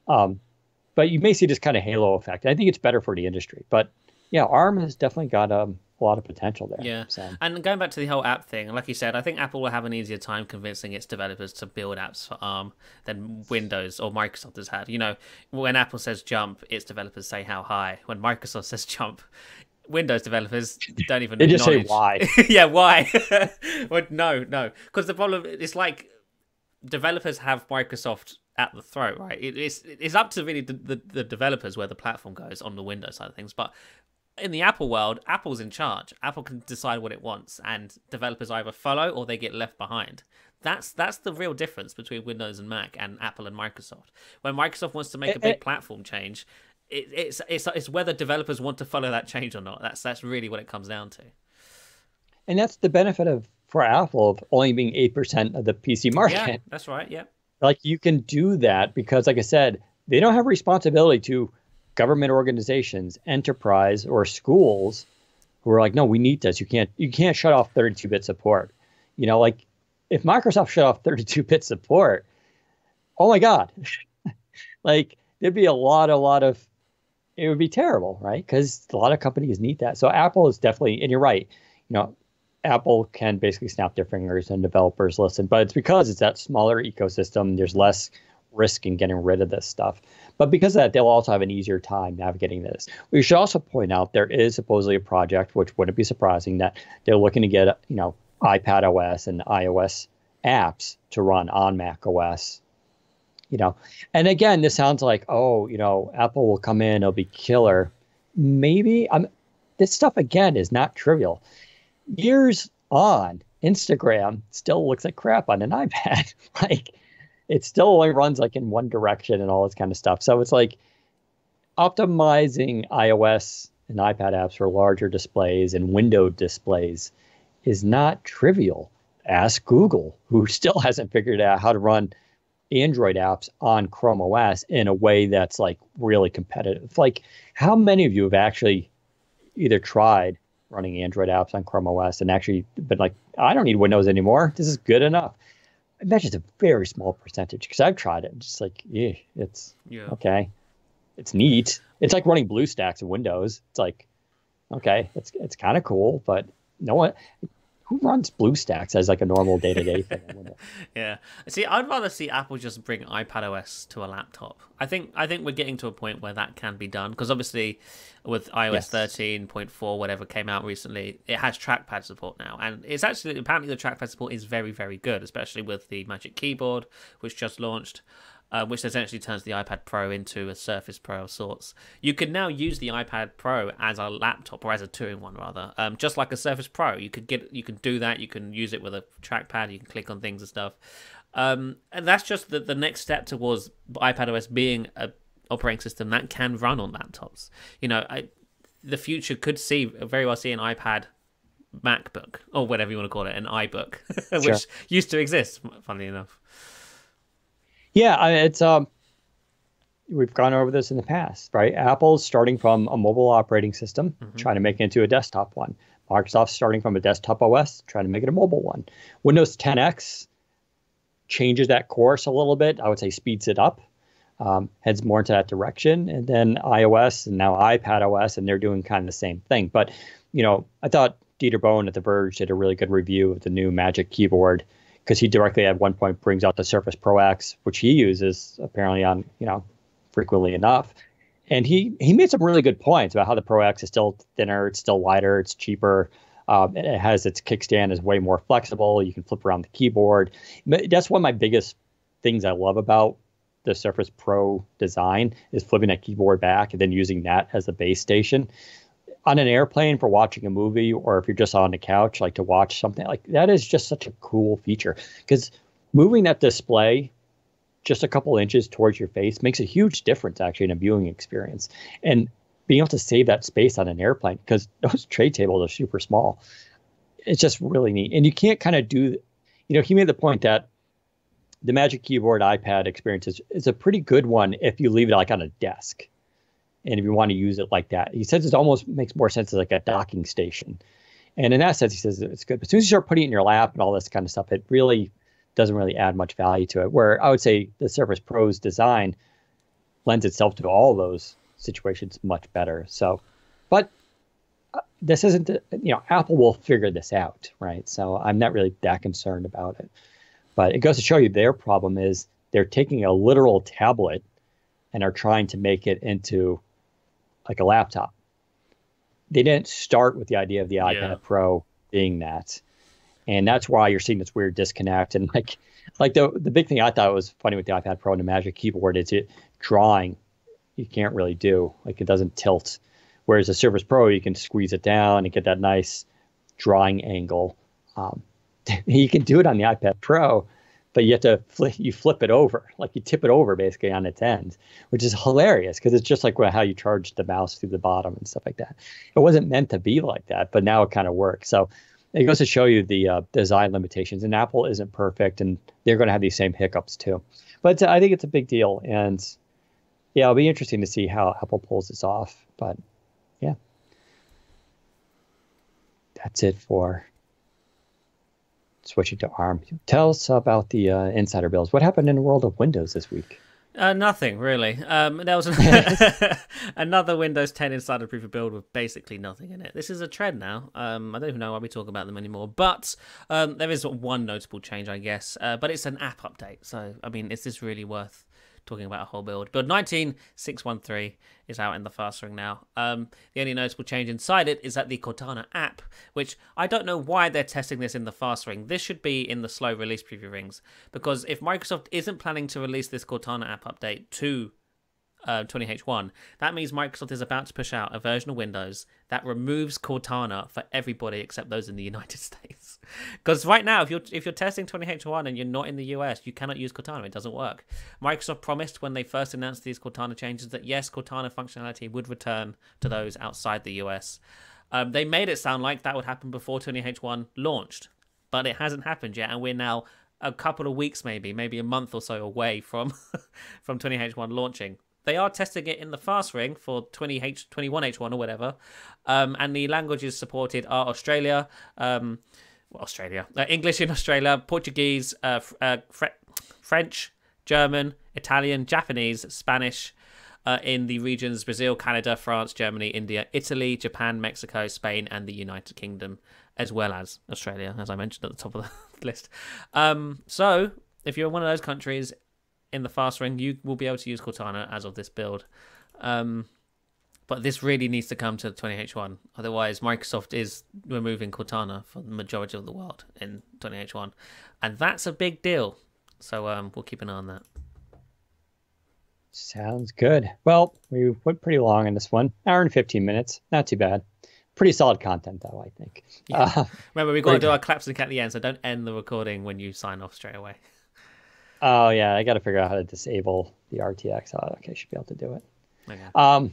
But you may see this kind of halo effect. I think it's better for the industry. But yeah, ARM has definitely got a lot of potential there. Yeah, so. And going back to the whole app thing, like you said, I think Apple will have an easier time convincing its developers to build apps for ARM than Windows or Microsoft has had. When Apple says jump, its developers say how high. When Microsoft says jump, Windows developers don't even they just say why. Yeah, why? Well, no. Because the problem is like developers have Microsoft at the throat, right? It's up to really the developers where the platform goes on the Windows side of things. But in the Apple world, Apple's in charge. Apple can decide what it wants, and developers either follow or they get left behind. That's the real difference between Windows and Mac and Apple and Microsoft. When Microsoft wants to make a big platform change, it's whether developers want to follow that change or not. That's really what it comes down to. And that's the benefit for Apple of only being 8% of the PC market. Yeah, that's right. Yeah. Like you can do that because, like I said, they don't have responsibility to government organizations, enterprise, or schools who are like, no, we need this. You can't shut off 32-bit support. Like if Microsoft shut off 32-bit support, oh my God, like there'd be a lot of, it would be terrible, right? Because a lot of companies need that. So Apple is definitely, and you're right, Apple can basically snap their fingers and developers listen, but it's because it's that smaller ecosystem. There's less risk in getting rid of this stuff. But because of that, they'll also have an easier time navigating this. We should also point out there is supposedly a project, which wouldn't be surprising, that they're looking to get, iPad OS and iOS apps to run on Mac OS. And again, this sounds like, Apple will come in, it'll be killer. Maybe. This stuff, again, is not trivial. Years on, Instagram still looks like crap on an iPad. Like, it still only runs like in one direction and all this kind of stuff. So it's like optimizing iOS and iPad apps for larger displays and windowed displays is not trivial. Ask Google, who still hasn't figured out how to run Android apps on Chrome OS in a way that's like really competitive. Like, how many of you have actually either tried running Android apps on Chrome OS and actually been like, I don't need Windows anymore. This is good enough. I imagine it's a very small percentage because I've tried it. Just like, it's okay. It's neat. It's like running BlueStacks in Windows. It's like, okay, it's kind of cool, but no one who runs BlueStacks as like a normal day-to-day thing in Windows. Yeah. See, I'd rather see Apple just bring iPadOS to a laptop. I think we're getting to a point where that can be done because obviously with iOS 13.4, whatever came out recently, it has trackpad support now, and it's actually apparently the trackpad support is very, very good, especially with the Magic Keyboard, which just launched. Which essentially turns the iPad Pro into a Surface Pro of sorts. You can now use the iPad Pro as a laptop, or as a two-in-one rather, just like a Surface Pro. You can do that. You can use it with a trackpad. You can click on things and stuff. And that's just the next step towards iPadOS being an operating system that can run on laptops. The future could very well see an iPad MacBook, or whatever you want to call it, an iBook, which used to exist, funnily enough. Yeah, it's we've gone over this in the past, right? Apple's starting from a mobile operating system, trying to make it into a desktop one. Microsoft's starting from a desktop OS, trying to make it a mobile one. Windows 10X changes that course a little bit. I would say speeds it up, heads more into that direction. And then iOS and now iPad OS, and they're doing kind of the same thing. But, I thought Dieter Bohn at The Verge did a really good review of the new Magic Keyboard, because he directly at one point brings out the Surface Pro X, which he uses apparently on, frequently enough. And he made some really good points about how the Pro X is still thinner, it's still lighter, it's cheaper. It has its kickstand is way more flexible. You can flip around the keyboard. That's one of my biggest things I love about the Surface Pro design is flipping that keyboard back and then using that as the base station. On an airplane for watching a movie, or if you're just on the couch, like to watch something, like that is just such a cool feature, because moving that display just a couple inches towards your face makes a huge difference actually in a viewing experience. And being able to save that space on an airplane, because those tray tables are super small, it's just really neat. And you can't kind of do, he made the point that the Magic Keyboard iPad experience is a pretty good one if you leave it like on a desk. And if you want to use it like that, he says it almost makes more sense as like a docking station. And in that sense, he says it's good. But as soon as you start putting it in your lap and all this kind of stuff, it really doesn't really add much value to it. Where I would say the Surface Pro's design lends itself to all those situations much better. So, but this isn't, Apple will figure this out, right? So I'm not really that concerned about it. But it goes to show you their problem is they're taking a literal tablet and are trying to make it into like a laptop. They didn't start with the idea of the iPad Pro being that. And that's why you're seeing this weird disconnect. And like the big thing I thought was funny with the iPad Pro and the Magic Keyboard is drawing, you can't really do. Like it doesn't tilt. Whereas the Surface Pro, you can squeeze it down and get that nice drawing angle. You can do it on the iPad Pro, but you have to flip it over, like you tip it over basically on its end, which is hilarious because it's just like how you charge the mouse through the bottom and stuff like that. It wasn't meant to be like that, but now it kind of works. So it goes to show you the design limitations, and Apple isn't perfect, and they're going to have these same hiccups too. But I think it's a big deal, and yeah, it'll be interesting to see how Apple pulls this off. But yeah, that's it for switching to ARM. Tell us about the insider bills. What happened in the world of Windows this week? Nothing really. There was another Windows 10 insider proof of build with basically nothing in it. This is a trend now. I don't even know why we talk about them anymore. But there is one notable change, I guess. But it's an app update. So I mean, is this really worth talking about a whole build? Build 19613 is out in the fast ring now. The only notable change inside it is that the Cortana app, which I don't know why they're testing this in the fast ring. This should be in the slow release preview rings, because if Microsoft isn't planning to release this Cortana app update to 20H1, that means Microsoft is about to push out a version of Windows that removes Cortana for everybody except those in the United States. Because right now, if you're testing 20H1 and you're not in the US, you cannot use Cortana. It doesn't work. Microsoft promised when they first announced these Cortana changes that yes, Cortana functionality would return to those outside the US. They made it sound like that would happen before 20H1 launched, but it hasn't happened yet, and we're now a couple of weeks, maybe a month or so away from 20H1 launching. They are testing it in the fast ring for 21H1 or whatever, and the languages supported are Australia, English in Australia, Portuguese, French, German, Italian, Japanese, Spanish in the regions Brazil, Canada, France, Germany, India, Italy, Japan, Mexico, Spain, and the United Kingdom, as well as Australia, as I mentioned at the top of the list. So if you're in one of those countries in the fast ring, you will be able to use Cortana as of this build. But this really needs to come to 20H1. Otherwise, Microsoft is removing Cortana for the majority of the world in 20H1. And that's a big deal. So we'll keep an eye on that. Sounds good. Well, we went pretty long in this one. Hour and 15 minutes. Not too bad. Pretty solid content, though, I think. Yeah. Remember, we've got to do our claps and at the end, so don't end the recording when you sign off straight away. Oh, yeah. I got to figure out how to disable the RTX. Oh, okay, I should be able to do it. Okay.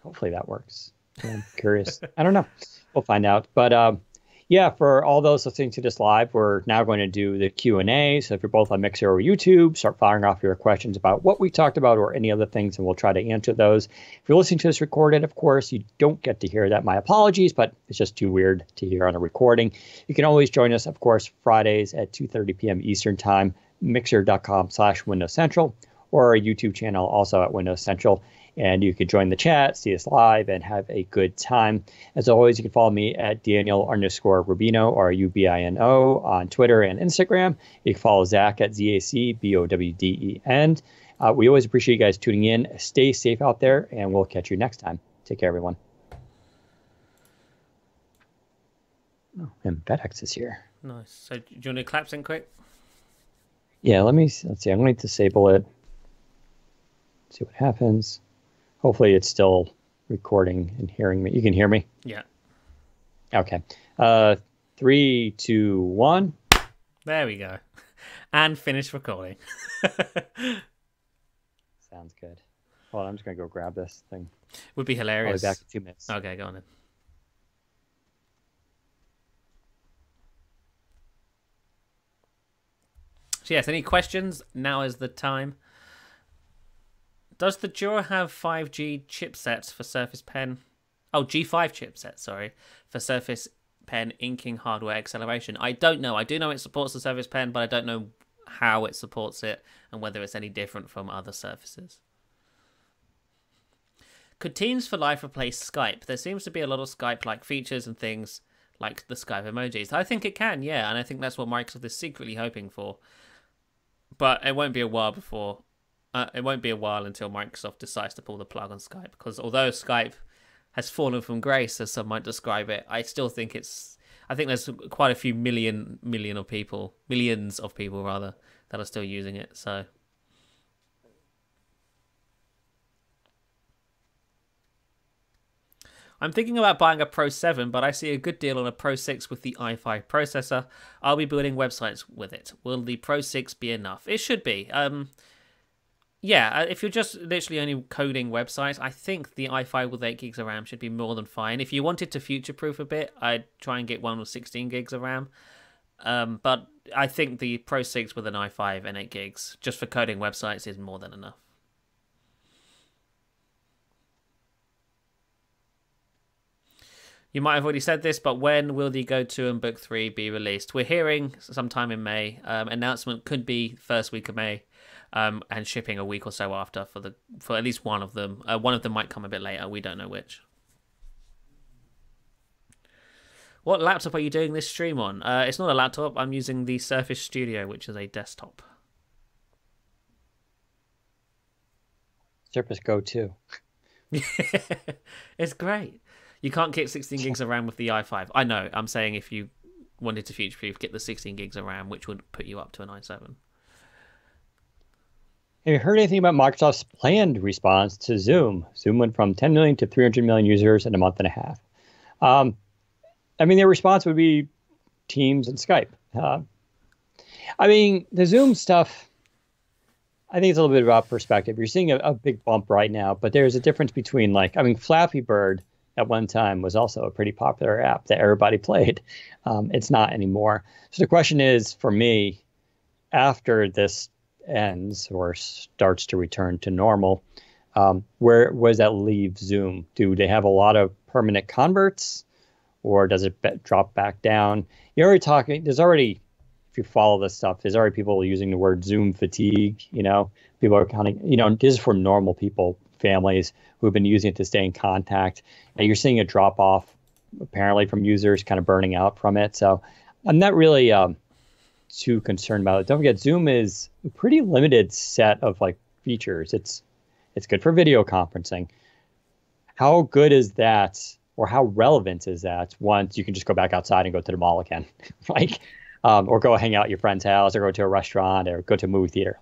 Hopefully that works. I'm curious. I don't know. We'll find out. But yeah, for all those listening to this live, we're now going to do the Q&A. So if you're both on Mixer or YouTube, start firing off your questions about what we talked about or any other things, and we'll try to answer those. If you're listening to this recorded, of course, you don't get to hear that. My apologies, but it's just too weird to hear on a recording. You can always join us, of course, Fridays at 2:30 p.m. Eastern Time, mixer.com/Windows Central, or our YouTube channel also at Windows Central. And you can join the chat, see us live, and have a good time. As always, you can follow me at Daniel_Rubino, or Ubino, on Twitter and Instagram. You can follow Zach at ZACBOWDEN. We always appreciate you guys tuning in. Stay safe out there, and we'll catch you next time. Take care, everyone. Oh, and FedEx is here. Nice. So do you want to clap in quick? Yeah, let's see. I'm going to disable it. See what happens. Hopefully it's still recording and hearing me. You can hear me? Yeah. Okay. 3, 2, 1. There we go. And finish recording. Sounds good. Hold on, I'm just going to go grab this thing. Would be hilarious. I'll be back in 2 minutes. Okay, go on then. So yes, any questions? Now is the time. Does the Jura have 5G chipsets for Surface Pen? Oh, G5 chipset, sorry, for Surface Pen inking hardware acceleration. I don't know. I do know it supports the Surface Pen, but I don't know how it supports it and whether it's any different from other Surfaces. Could Teams for Life replace Skype? There seems to be a lot of Skype-like features and things like the Skype emojis. I think it can, yeah, and I think that's what Microsoft is secretly hoping for. But it won't be a while before... it won't be a while until Microsoft decides to pull the plug on Skype, because although Skype has fallen from grace, as some might describe it, I still think I think there's quite a few millions of people rather, that are still using it. So I'm thinking about buying a Pro 7, but I see a good deal on a Pro 6 with the i5 processor. I'll be building websites with it. Will the Pro 6 be enough? It should be. Yeah, if you're just literally only coding websites, I think the i5 with 8 gigs of RAM should be more than fine. If you wanted to future-proof a bit, I'd try and get one with 16 gigs of RAM. But I think the Pro 6 with an i5 and 8 gigs, just for coding websites, is more than enough. You might have already said this, but when will the Go 2 and Book 3 be released? We're hearing sometime in May. Announcement could be first week of May, and shipping a week or so after for at least one of them. One of them might come a bit later. We don't know which. What laptop are you doing this stream on? It's not a laptop. I'm using the Surface Studio, which is a desktop. Surface Go 2. It's great. You can't get 16 gigs of RAM with the i5. I know. I'm saying if you wanted to future-proof, get the 16 gigs of RAM, which would put you up to an i7. Have you heard anything about Microsoft's planned response to Zoom? Zoom went from 10 million to 300 million users in a month and a half. I mean, their response would be Teams and Skype. I mean, the Zoom stuff, I think it's a little bit about perspective. You're seeing a big bump right now, but there's a difference between Flappy Bird at one time was also a pretty popular app that everybody played. It's not anymore. So the question is, for me, after this ends or starts to return to normal, where does that leave Zoom? Do they have a lot of permanent converts, or does it drop back down? You're already talking, there's already, if you follow this stuff, there's already people using the word Zoom fatigue. People are kind of, this is for normal people, families who've been using it to stay in contact. And you're seeing a drop off apparently from users kind of burning out from it. So I'm not really too concerned about it. Don't forget, Zoom is a pretty limited set of features. It's good for video conferencing. How good is that, or how relevant is that once you can just go back outside and go to the mall again, or go hang out at your friend's house, or go to a restaurant, or go to a movie theater?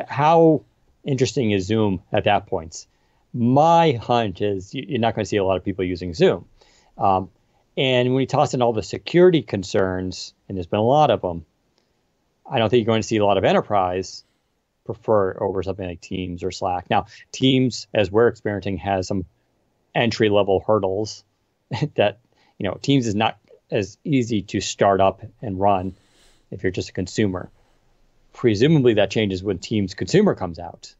How interesting is Zoom at that point? My hunch is you're not going to see a lot of people using Zoom. And when you toss in all the security concerns, and there's been a lot of them, I don't think you're going to see a lot of enterprise prefer over something like Teams or Slack. Now, Teams, as we're experiencing, has some entry-level hurdles that, Teams is not as easy to start up and run if you're just a consumer. Presumably that changes when Teams Consumer comes out.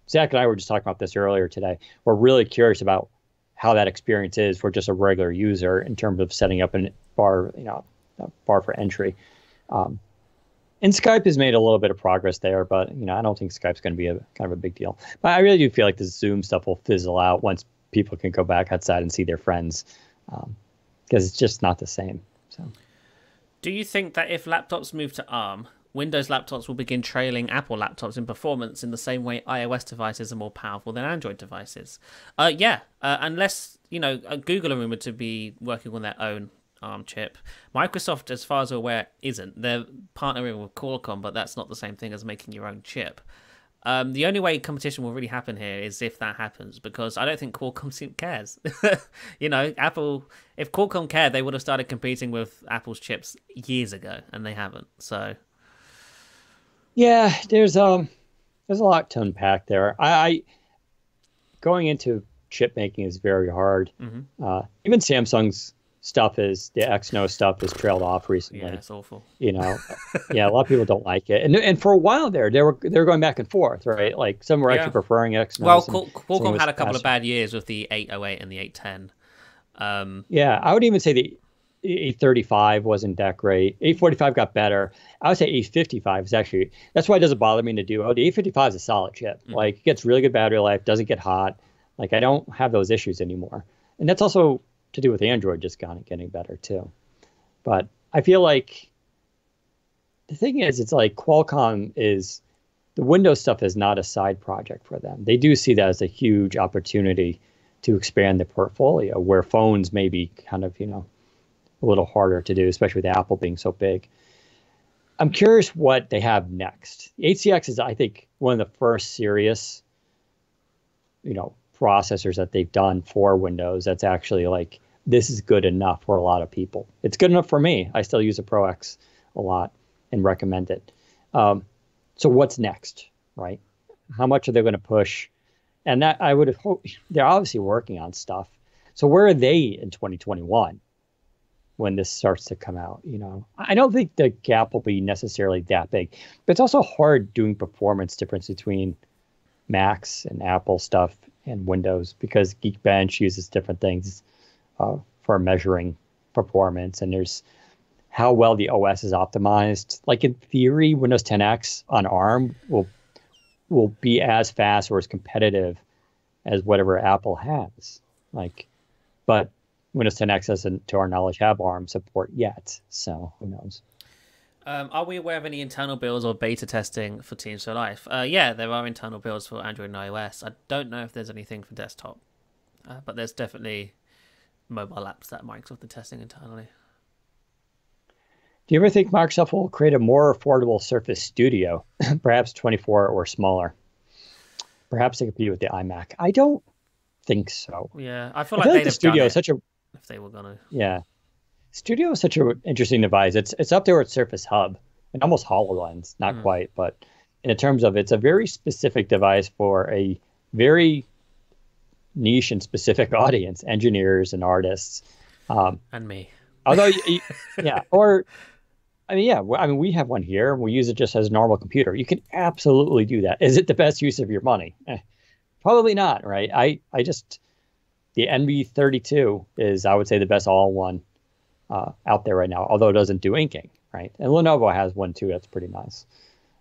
Zach and I were just talking about this earlier today. We're really curious about how that experience is for just a regular user in terms of setting up a bar for entry. And Skype has made a little bit of progress there, but I don't think Skype's going to be kind of a big deal. But I really do feel like the Zoom stuff will fizzle out once people can go back outside and see their friends, because it's just not the same. So, do you think that if laptops move to ARM, Windows laptops will begin trailing Apple laptops in performance in the same way iOS devices are more powerful than Android devices? Unless, Google are rumored to be working on their own ARM chip. Microsoft, as far as we're aware, isn't. They're partnering with Qualcomm, but that's not the same thing as making your own chip. The only way competition will really happen here is if that happens, because I don't think Qualcomm cares. Apple, if Qualcomm cared, they would have started competing with Apple's chips years ago, and they haven't. So, yeah, there's a lot to unpack there. I going into chip making is very hard. Mm-hmm. Even Samsung's stuff the Exynos stuff has trailed off recently. Yeah, it's awful. Yeah, a lot of people don't like it, and for a while there, they were going back and forth, right? Like some were actually preferring Exynos. Well, Qualcomm had a couple of bad years with the 808 and the 810. Yeah, I would even say the 835 wasn't that great. 845 got better. I would say 855 is actually, that's why it doesn't bother me to do. The 855 is a solid chip. Mm-hmm. It gets really good battery life, doesn't get hot. I don't have those issues anymore. And that's also to do with Android just getting better too. But I feel like the thing is, it's Qualcomm is, the Windows stuff is not a side project for them. They do see that as a huge opportunity to expand the portfolio, where phones may be kind of, a little harder to do, especially with Apple being so big. I'm curious what they have next. HCX is, I think, one of the first serious, processors that they've done for Windows that's actually this is good enough for a lot of people. It's good enough for me. I still use a Pro X a lot and recommend it. So what's next, right? How much are they going to push? And that I would have hoped, they're obviously working on stuff. So where are they in 2021 when this starts to come out? I don't think the gap will be necessarily that big, but it's also hard doing performance difference between Macs and Apple stuff and Windows, because Geekbench uses different things. for measuring performance, and there's how well the OS is optimized. Like in theory, Windows 10X on ARM will be as fast or as competitive as whatever Apple has. Like, but Windows 10X doesn't, to our knowledge, have ARM support yet. So who knows? Are we aware of any internal builds or beta testing for Teams for Life? Yeah, there are internal builds for Android and iOS. I don't know if there's anything for desktop, but there's definitely mobile apps that Microsoft are testing internally. Do you ever think Microsoft will create a more affordable Surface Studio, perhaps 24 or smaller? Perhaps they compete with the iMac. I don't think so. Yeah, I feel like they'd the have done Studio it is such a if they were gonna. yeah. Studio is such an interesting device. It's up there with Surface Hub and almost HoloLens, not quite, but in terms of it's a very specific device for a very niche and specific audience, engineers and artists. And me. Although, yeah, or I mean, yeah, I mean, we have one here. We use it just as a normal computer. You can absolutely do that. Is it the best use of your money? Probably not, right? I just the NV32 is, I would say, the best all-in-one out there right now, although it doesn't do inking, right? And Lenovo has one too. That's pretty nice.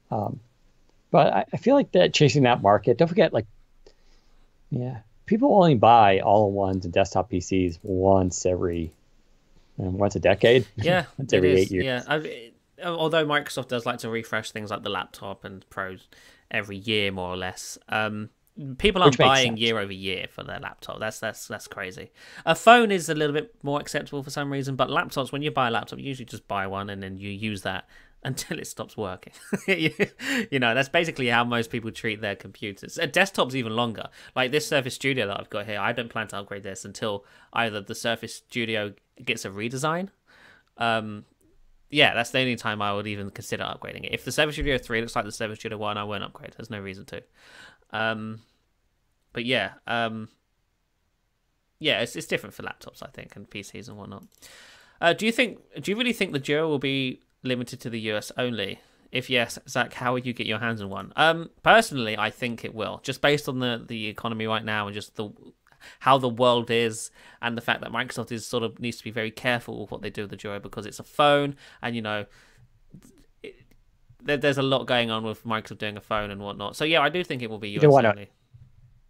But I feel like that chasing that market, don't forget, like, yeah, people only buy all-in-ones and desktop PCs once a decade. Yeah, once every 8 years. Yeah, although Microsoft does like to refresh things like the laptop and Pros every year, more or less. People aren't buying year over year for their laptop. That's crazy. A phone is a little bit more acceptable for some reason, but laptops, when you buy a laptop, you usually just buy one and then you use that until it stops working. You know, that's basically how most people treat their computers. A desktop's even longer. Like this Surface Studio that I've got here, I don't plan to upgrade this until either the Surface Studio gets a redesign. Yeah, that's the only time I would even consider upgrading it. If the Surface Studio 3 looks like the Surface Studio 1, I won't upgrade. There's no reason to. But yeah, yeah, it's different for laptops, I think, and PCs and whatnot. Do you really think the Duo will be limited to the US only? If yes, Zach, how would you get your hands on one? Personally, I think it will, just based on the economy right now and just how the world is, and the fact that Microsoft is sort of needs to be very careful with what they do with the Duo because it's a phone, and you know, there's a lot going on with Microsoft doing a phone and whatnot. So yeah, I do think it will be US only.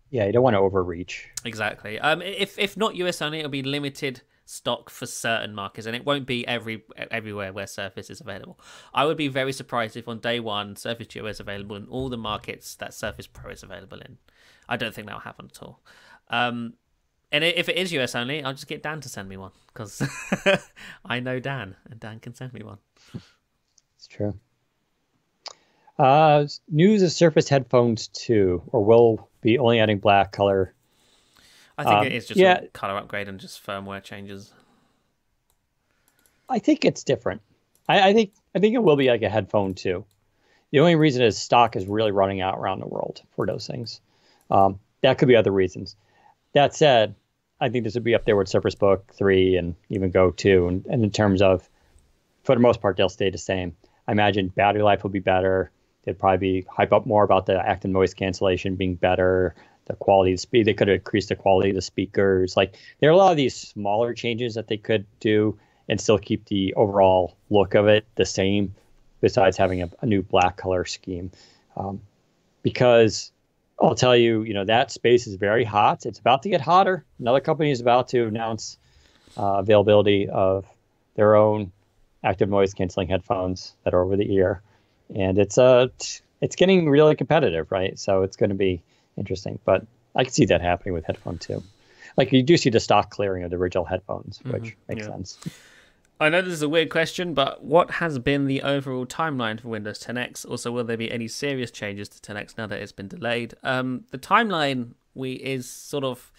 Yeah, you don't want to overreach. Exactly. If not US only, it'll be limited stock for certain markets, and it won't be everywhere where Surface is available. I would be very surprised if on day one Surface Duo is available in all the markets that Surface Pro is available in. I don't think that'll happen at all. And if it is US only, I'll just get Dan to send me one because I know Dan, and Dan can send me one. It's true. News of Surface headphones 2, or will be only adding black color. I think it is just a color upgrade and just firmware changes. I think it's different. I think it will be like a headphone 2. The only reason is stock is really running out around the world for those things. That could be other reasons. That said, I think this would be up there with Surface Book 3 and even Go 2. And in terms of, for the most part, they'll stay the same. I imagine battery life will be better. They'd probably be hype up more about the active noise cancellation being better, the quality of speed. They could increase the quality of the speakers. Like, there are a lot of these smaller changes that they could do and still keep the overall look of it the same, besides having a new black color scheme. Because I'll tell you, that space is very hot. It's about to get hotter. Another company is about to announce availability of their own active noise canceling headphones that are over the ear. And it's getting really competitive, right? So it's going to be interesting. But I can see that happening with headphone 2. Like, you do see the stock clearing of the original headphones, which makes sense. I know this is a weird question, but what has been the overall timeline for Windows 10X? Also, will there be any serious changes to 10X now that it's been delayed? The timeline is sort of...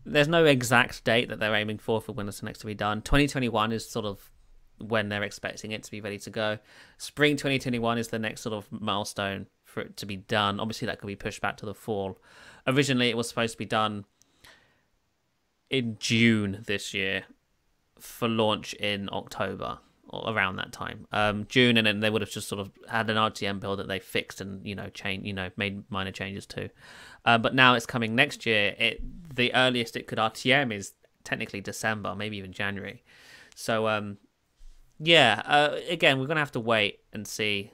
There's no exact date that they're aiming for Windows 10X to be done. 2021 is sort of when they're expecting it to be ready to go. Spring 2021 is the next sort of milestone for it to be done. Obviously, that could be pushed back to the fall. Originally, it was supposed to be done in June this year for launch in October or around that time. June, and then they would have just sort of had an RTM build that they fixed and made minor changes to. But now it's coming next year. The earliest it could RTM is technically December, maybe even January. So yeah, again, we're gonna have to wait and see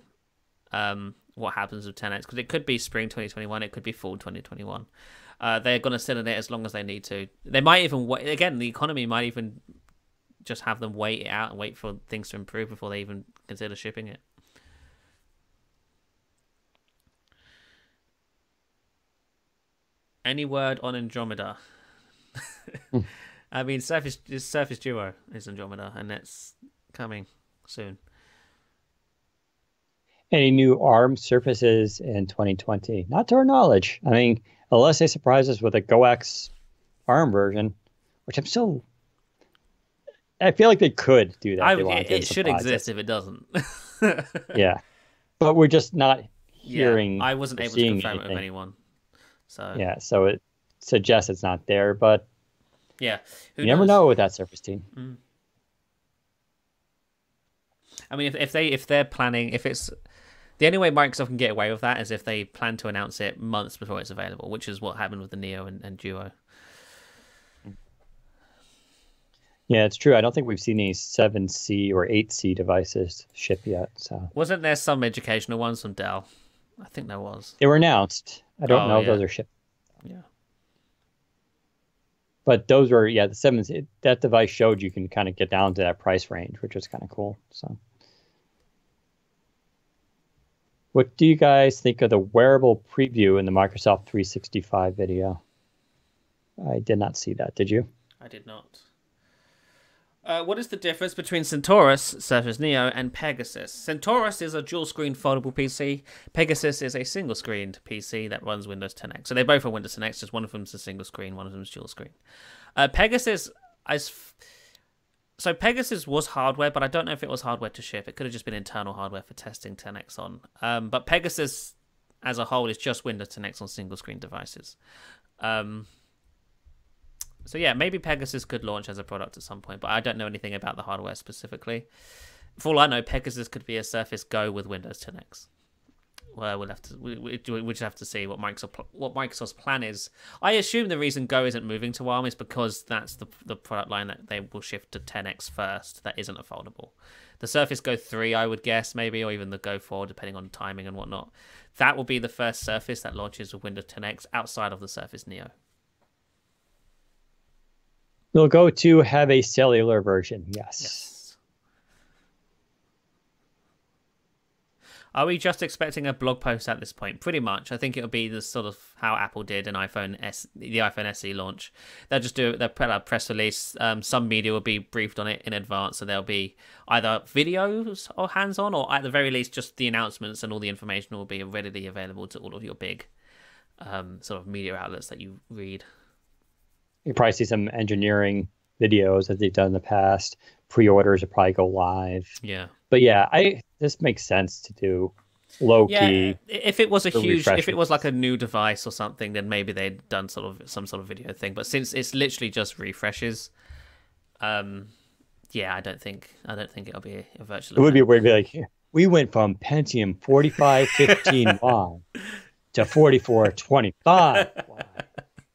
what happens with 10X, because it could be spring 2021, it could be fall 2021. They're gonna sit in it as long as they need to. They might even wait. Again, the economy might even just have them wait it out and wait for things to improve before they even consider shipping it. Any word on Andromeda? I mean, Surface Duo is Andromeda, and it's coming soon. Any new ARM surfaces in 2020? Not to our knowledge. I mean, unless they surprise us with a GoX ARM version, which I feel like they could do that. It should exist if it doesn't. Yeah, but we're just not hearing. I wasn't able to confirm it with anyone. So yeah, so it suggests it's not there, but yeah, you never know with that Surface team. Mm. I mean, if they're planning, if it's the only way Microsoft can get away with that is if they plan to announce it months before it's available, which is what happened with the Neo and Duo. Yeah, it's true. I don't think we've seen any 7C or 8C devices ship yet. So wasn't there some educational ones from Dell? I think there was. They were announced. I don't know if those are shipped. Yeah. But those were, the 7C. That device showed you can kind of get down to that price range, which was kind of cool. So, what do you guys think of the wearable preview in the Microsoft 365 video? I did not see that. Did you? I did not. What is the difference between Centaurus, Surface Neo, and Pegasus? Centaurus is a dual-screen foldable PC. Pegasus is a single-screened PC that runs Windows 10X. So they both are Windows 10X, just one of them is a single screen, one of them is dual-screen. Pegasus was hardware, but I don't know if it was hardware to ship. It could have just been internal hardware for testing 10X on. But Pegasus, as a whole, is just Windows 10X on single-screen devices. So yeah, maybe Pegasus could launch as a product at some point, but I don't know anything about the hardware specifically. For all I know, Pegasus could be a Surface Go with Windows 10X. Well, we just have to see what Microsoft's plan is. I assume the reason Go isn't moving to ARM is because that's the product line that they will shift to 10X first. That isn't a foldable. The Surface Go 3, I would guess, maybe, or even the Go 4, depending on timing and whatnot. That will be the first Surface that launches with Windows 10X outside of the Surface Neo. We'll go to have a cellular version. Yes. Are we just expecting a blog post at this point? Pretty much. I think it'll be the sort of how Apple did the iPhone SE launch. They'll put out a press release. Some media will be briefed on it in advance, so there'll be either videos or hands-on, or at the very least, just the announcements and all the information will be readily available to all of your big sort of media outlets that you read. You probably see some engineering videos that they've done in the past. Pre-orders will probably go live. Yeah. But yeah, this makes sense to do low key. Yeah, if it was if it was like a new device or something, then maybe they'd done some sort of video thing. But since it's literally just refreshes, yeah, I don't think it'll be a virtual. It would be weird to be like, we went from Pentium 4515Y to 4425Y.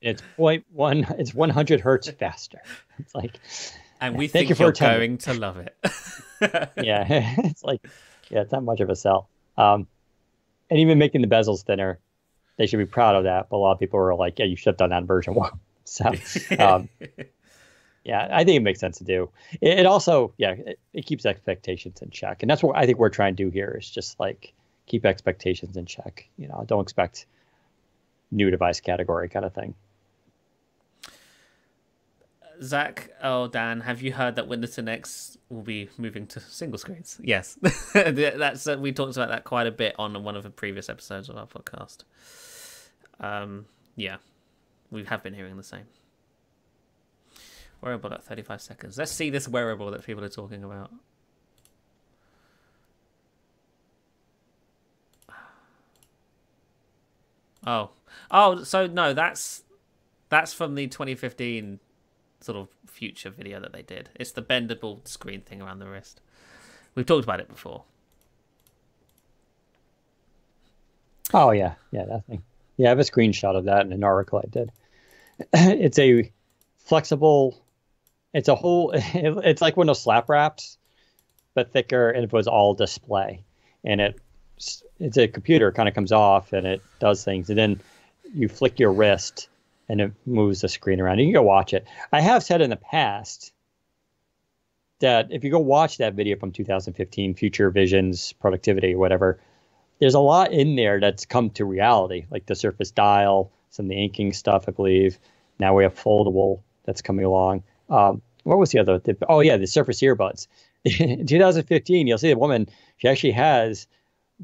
It's 0.1. It's 100 hertz faster. It's like, and we think you're going to love it. Yeah, it's like, it's not much of a sell. And even making the bezels thinner, they should be proud of that. But a lot of people are like, yeah, you should have done that in version 1. So, yeah, I think it makes sense to do. It also, it keeps expectations in check, and that's what I think we're trying to do here. Is just like keep expectations in check. Don't expect new device category kind of thing. Zach, Dan, have you heard that Windows 10X will be moving to single screens? Yes. That's we talked about that quite a bit on one of the previous episodes of our podcast. Yeah, we have been hearing the same. Wearable at 35 seconds. Let's see this wearable that people are talking about. Oh, so no, that's from the 2015 sort of future video that they did. It's the bendable screen thing around the wrist. We've talked about it before. Oh yeah, that thing. Yeah, I have a screenshot of that in an article I did. It's a flexible it's a whole. It's like one of those slap wraps, but thicker, and it was all display, and it's a computer. Kind of comes off, and it does things, and then you flick your wrist, and it moves the screen around. You can go watch it. I have said in the past that if you go watch that video from 2015, Future Visions, Productivity, whatever, there's a lot in there that's come to reality, like the Surface Dial, some of the inking stuff, I believe. Now we have foldable that's coming along. What was the other? Oh, yeah, the Surface earbuds. In 2015, you'll see a woman, she actually has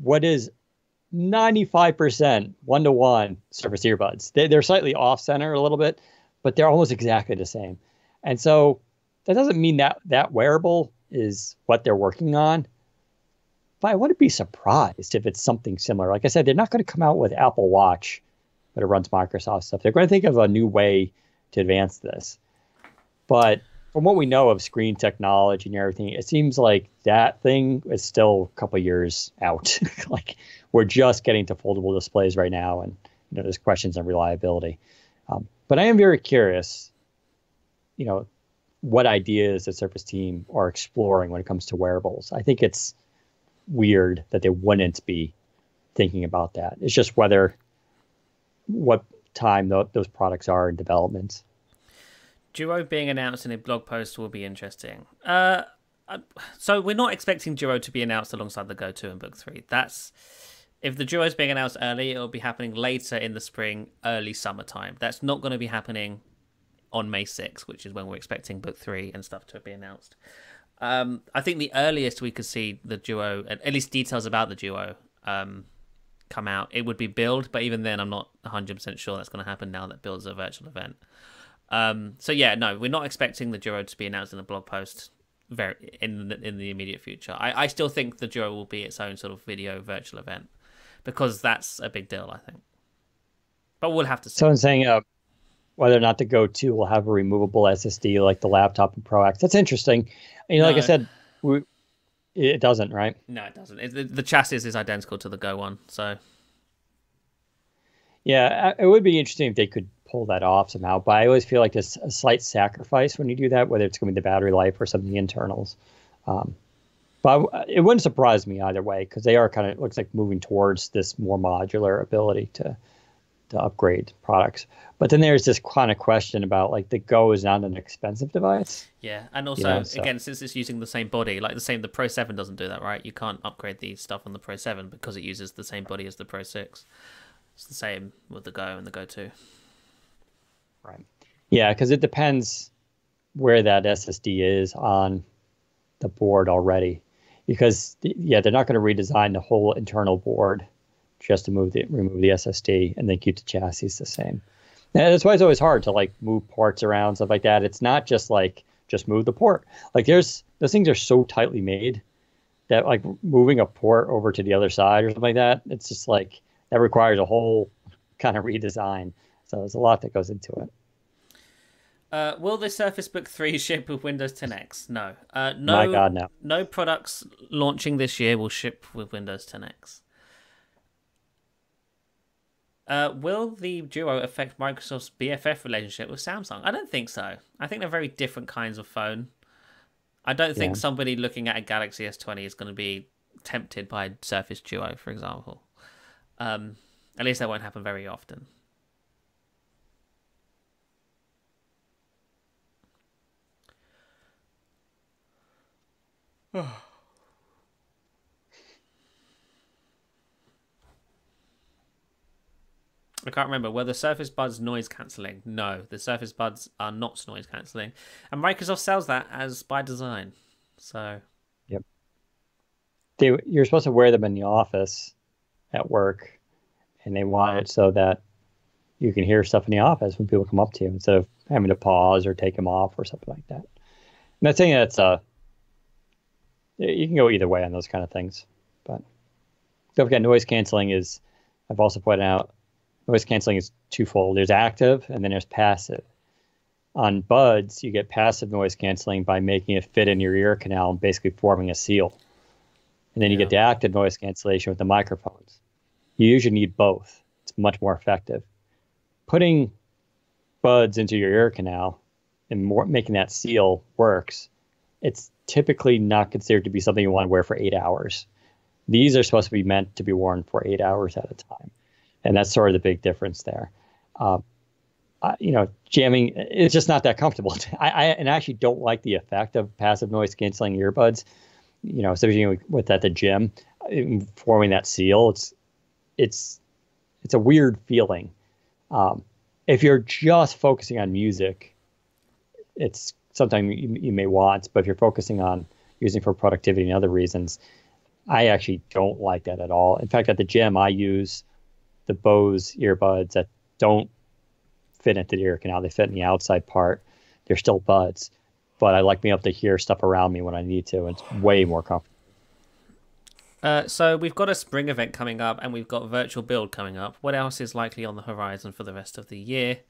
what is 95% one-to-one Surface earbuds. They're slightly off-center a little bit, but they're almost exactly the same. And so that doesn't mean that that wearable is what they're working on, but I wouldn't be surprised if it's something similar. Like I said, they're not going to come out with Apple Watch, but it runs Microsoft stuff. They're going to think of a new way to advance this. But from what we know of screen technology and everything, it seems like that thing is still a couple of years out. Like we're just getting to foldable displays right now, and there's questions on reliability. But I am very curious, what ideas the Surface team are exploring when it comes to wearables. I think it's weird that they wouldn't be thinking about that. It's just what time those products are in development. Duo being announced in a blog post will be interesting. So we're not expecting Duo to be announced alongside the Go 2 and Book 3. If the Duo is being announced early, it'll be happening later in the spring, early summertime. That's not going to be happening on May 6th, which is when we're expecting Book 3 and stuff to be announced. I think the earliest we could see the Duo, at least details about the Duo, come out, it would be Build, but even then I'm not 100% sure that's going to happen now that Build's a virtual event. So yeah, no, we're not expecting the Duo to be announced in a blog post in the immediate future. I still think the Duo will be its own sort of video virtual event because that's a big deal, I think. But we'll have to see. Someone's saying whether or not the Go 2 will have a removable SSD like the laptop and Pro X. That's interesting. Like I said, it doesn't, right? No, it doesn't. The chassis is identical to the Go 1, so... Yeah, it would be interesting if they could pull that off somehow, but I always feel like there's a slight sacrifice when you do that, whether it's going to be the battery life or some of the internals. But it wouldn't surprise me either way, because they are kind of, looks like moving towards this more modular ability to upgrade products. But then there's this kind of question about, like, the Go is not an expensive device. Yeah, and also, again, since it's using the same body, like the Pro 7 doesn't do that, right? You can't upgrade the stuff on the Pro 7 because it uses the same body as the Pro 6. It's the same with the Go and the Go 2. Right. Yeah, because it depends where that SSD is on the board already. Because, yeah, they're not going to redesign the whole internal board just to remove the SSD and then keep the chassis the same. And that's why it's always hard to, like, move ports around, stuff like that. It's not just, like, just move the port. Like, those things are so tightly made that, like, moving a port over to the other side or something like that, it's just, like, that requires a whole kind of redesign. So there's a lot that goes into it. Will the Surface Book 3 ship with Windows 10X? No. No. My God, no. No products launching this year will ship with Windows 10X. Will the Duo affect Microsoft's BFF relationship with Samsung? I don't think so. I think they're very different kinds of phone. I don't think somebody looking at a Galaxy S20 is going to be tempted by Surface Duo, for example. At least that won't happen very often. I can't remember. Were the Surface Buds noise cancelling? No, the Surface Buds are not noise cancelling. And Microsoft sells that as by design. So, yep. You're supposed to wear them in the office at work, and they want it so that you can hear stuff in the office when people come up to you instead of having to pause or take them off or something like that. I'm not saying that's you can go either way on those kind of things, but don't forget noise canceling is, I've also pointed out, noise canceling is twofold. There's active and then there's passive. On buds, you get passive noise canceling by making it fit in your ear canal and basically forming a seal. And then you get the active noise cancellation with the microphones. You usually need both. It's much more effective. Putting buds into your ear canal and more making that seal works, it's typically not considered to be something you want to wear for 8 hours. These are supposed to be meant to be worn for 8 hours at a time. And that's sort of the big difference there. Jamming, it's just not that comfortable. I actually don't like the effect of passive noise canceling earbuds, especially with at the gym, forming that seal. It's a weird feeling. If you're just focusing on music, it's something you may want, but if you're focusing on using for productivity and other reasons, I actually don't like that at all. In fact, at the gym, I use the Bose earbuds that don't fit into the ear canal. They fit in the outside part. They're still buds, but I like being able to hear stuff around me when I need to. It's way more comfortable. So we've got a spring event coming up, and we've got virtual build coming up. What else is likely on the horizon for the rest of the year?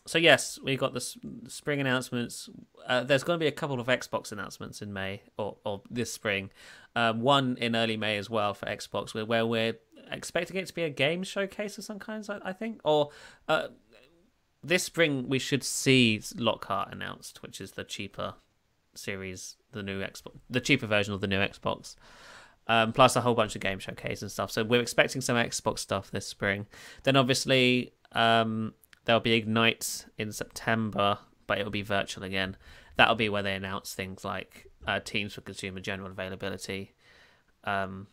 So yes, we got the spring announcements. There's going to be a couple of Xbox announcements in May or this spring. One in early May as well for Xbox, where we're expecting it to be a game showcase of some kinds, I think. Or this spring we should see Lockhart announced, which is the cheaper series, the cheaper version of the new Xbox. Plus a whole bunch of game showcase and stuff. So we're expecting some Xbox stuff this spring. Then obviously there'll be Ignite in September, but it'll be virtual again. That'll be where they announce things like Teams for Consumer general availability, or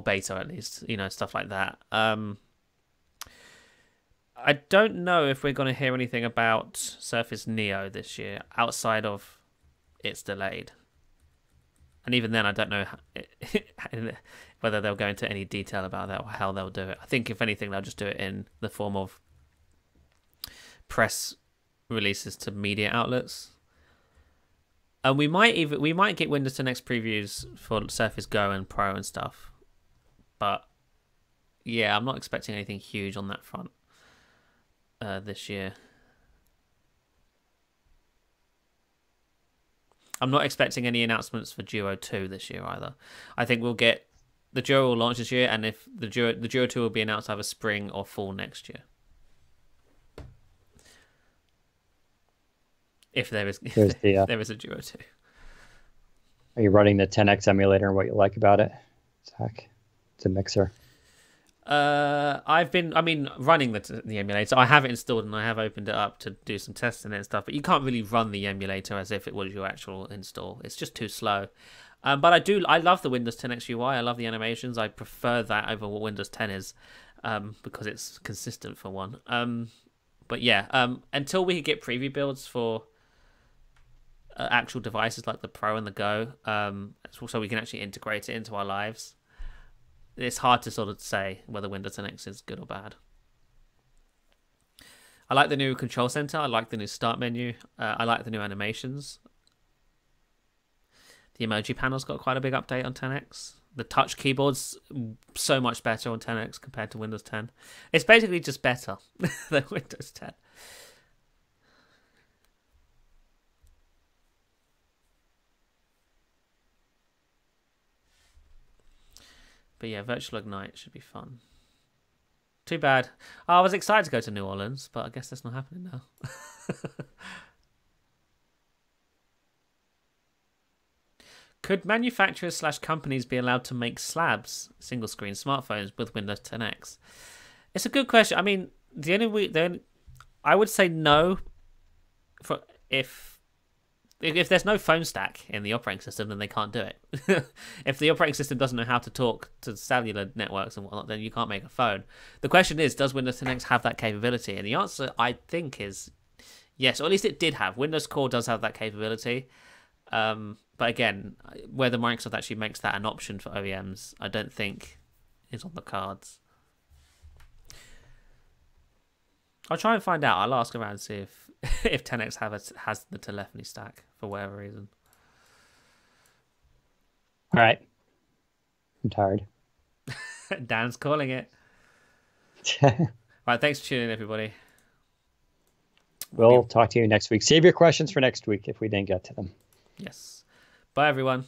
beta at least, stuff like that. I don't know if we're going to hear anything about Surface Neo this year outside of it's delayed. And even then, I don't know whether they'll go into any detail about that or how they'll do it. I think, if anything, they'll just do it in the form of press releases to media outlets. And we might get Windows 10 X previews for Surface Go and Pro and stuff. But yeah, I'm not expecting anything huge on that front this year. I'm not expecting any announcements for Duo 2 this year either. I think we'll get the Duo will launch this year, and if the Duo 2 will be announced either spring or fall next year. If there is there is a Duo 2. Are you running the 10X emulator and what you like about it, Zach? It's a mixer. I've been running the emulator. I have it installed and I have opened it up to do some testing and stuff, but you can't really run the emulator as if it was your actual install. It's just too slow. But I love the Windows 10 X UI. I love the animations. I prefer that over what Windows 10 is, because it's consistent for one. But yeah, until we get preview builds for actual devices like the Pro and the Go, so we can actually integrate it into our lives, it's hard to sort of say whether Windows 10 X is good or bad. I like the new control center. I like the new start menu. I like the new animations. The emoji panel's got quite a big update on 10X. The touch keyboard's so much better on 10X compared to Windows 10. It's basically just better than Windows 10. But yeah, Virtual Ignite should be fun. Too bad. Oh, I was excited to go to New Orleans, but I guess that's not happening now. Could manufacturers / companies be allowed to make slabs, single-screen smartphones with Windows 10X? It's a good question. I mean, I would say no. If there's no phone stack in the operating system, then they can't do it. If the operating system doesn't know how to talk to cellular networks and whatnot, then you can't make a phone. The question is, does Windows 10 X have that capability? And the answer, I think, is yes, or at least it did have. Windows Core does have that capability. But again, whether Microsoft actually makes that an option for OEMs, I don't think is on the cards. I'll try and find out. I'll ask around and see if 10X has the telephony stack for whatever reason. All right. I'm tired. Dan's calling it. All right, thanks for tuning in, everybody. We'll talk to you next week. Save your questions for next week if we didn't get to them. Yes. Bye, everyone.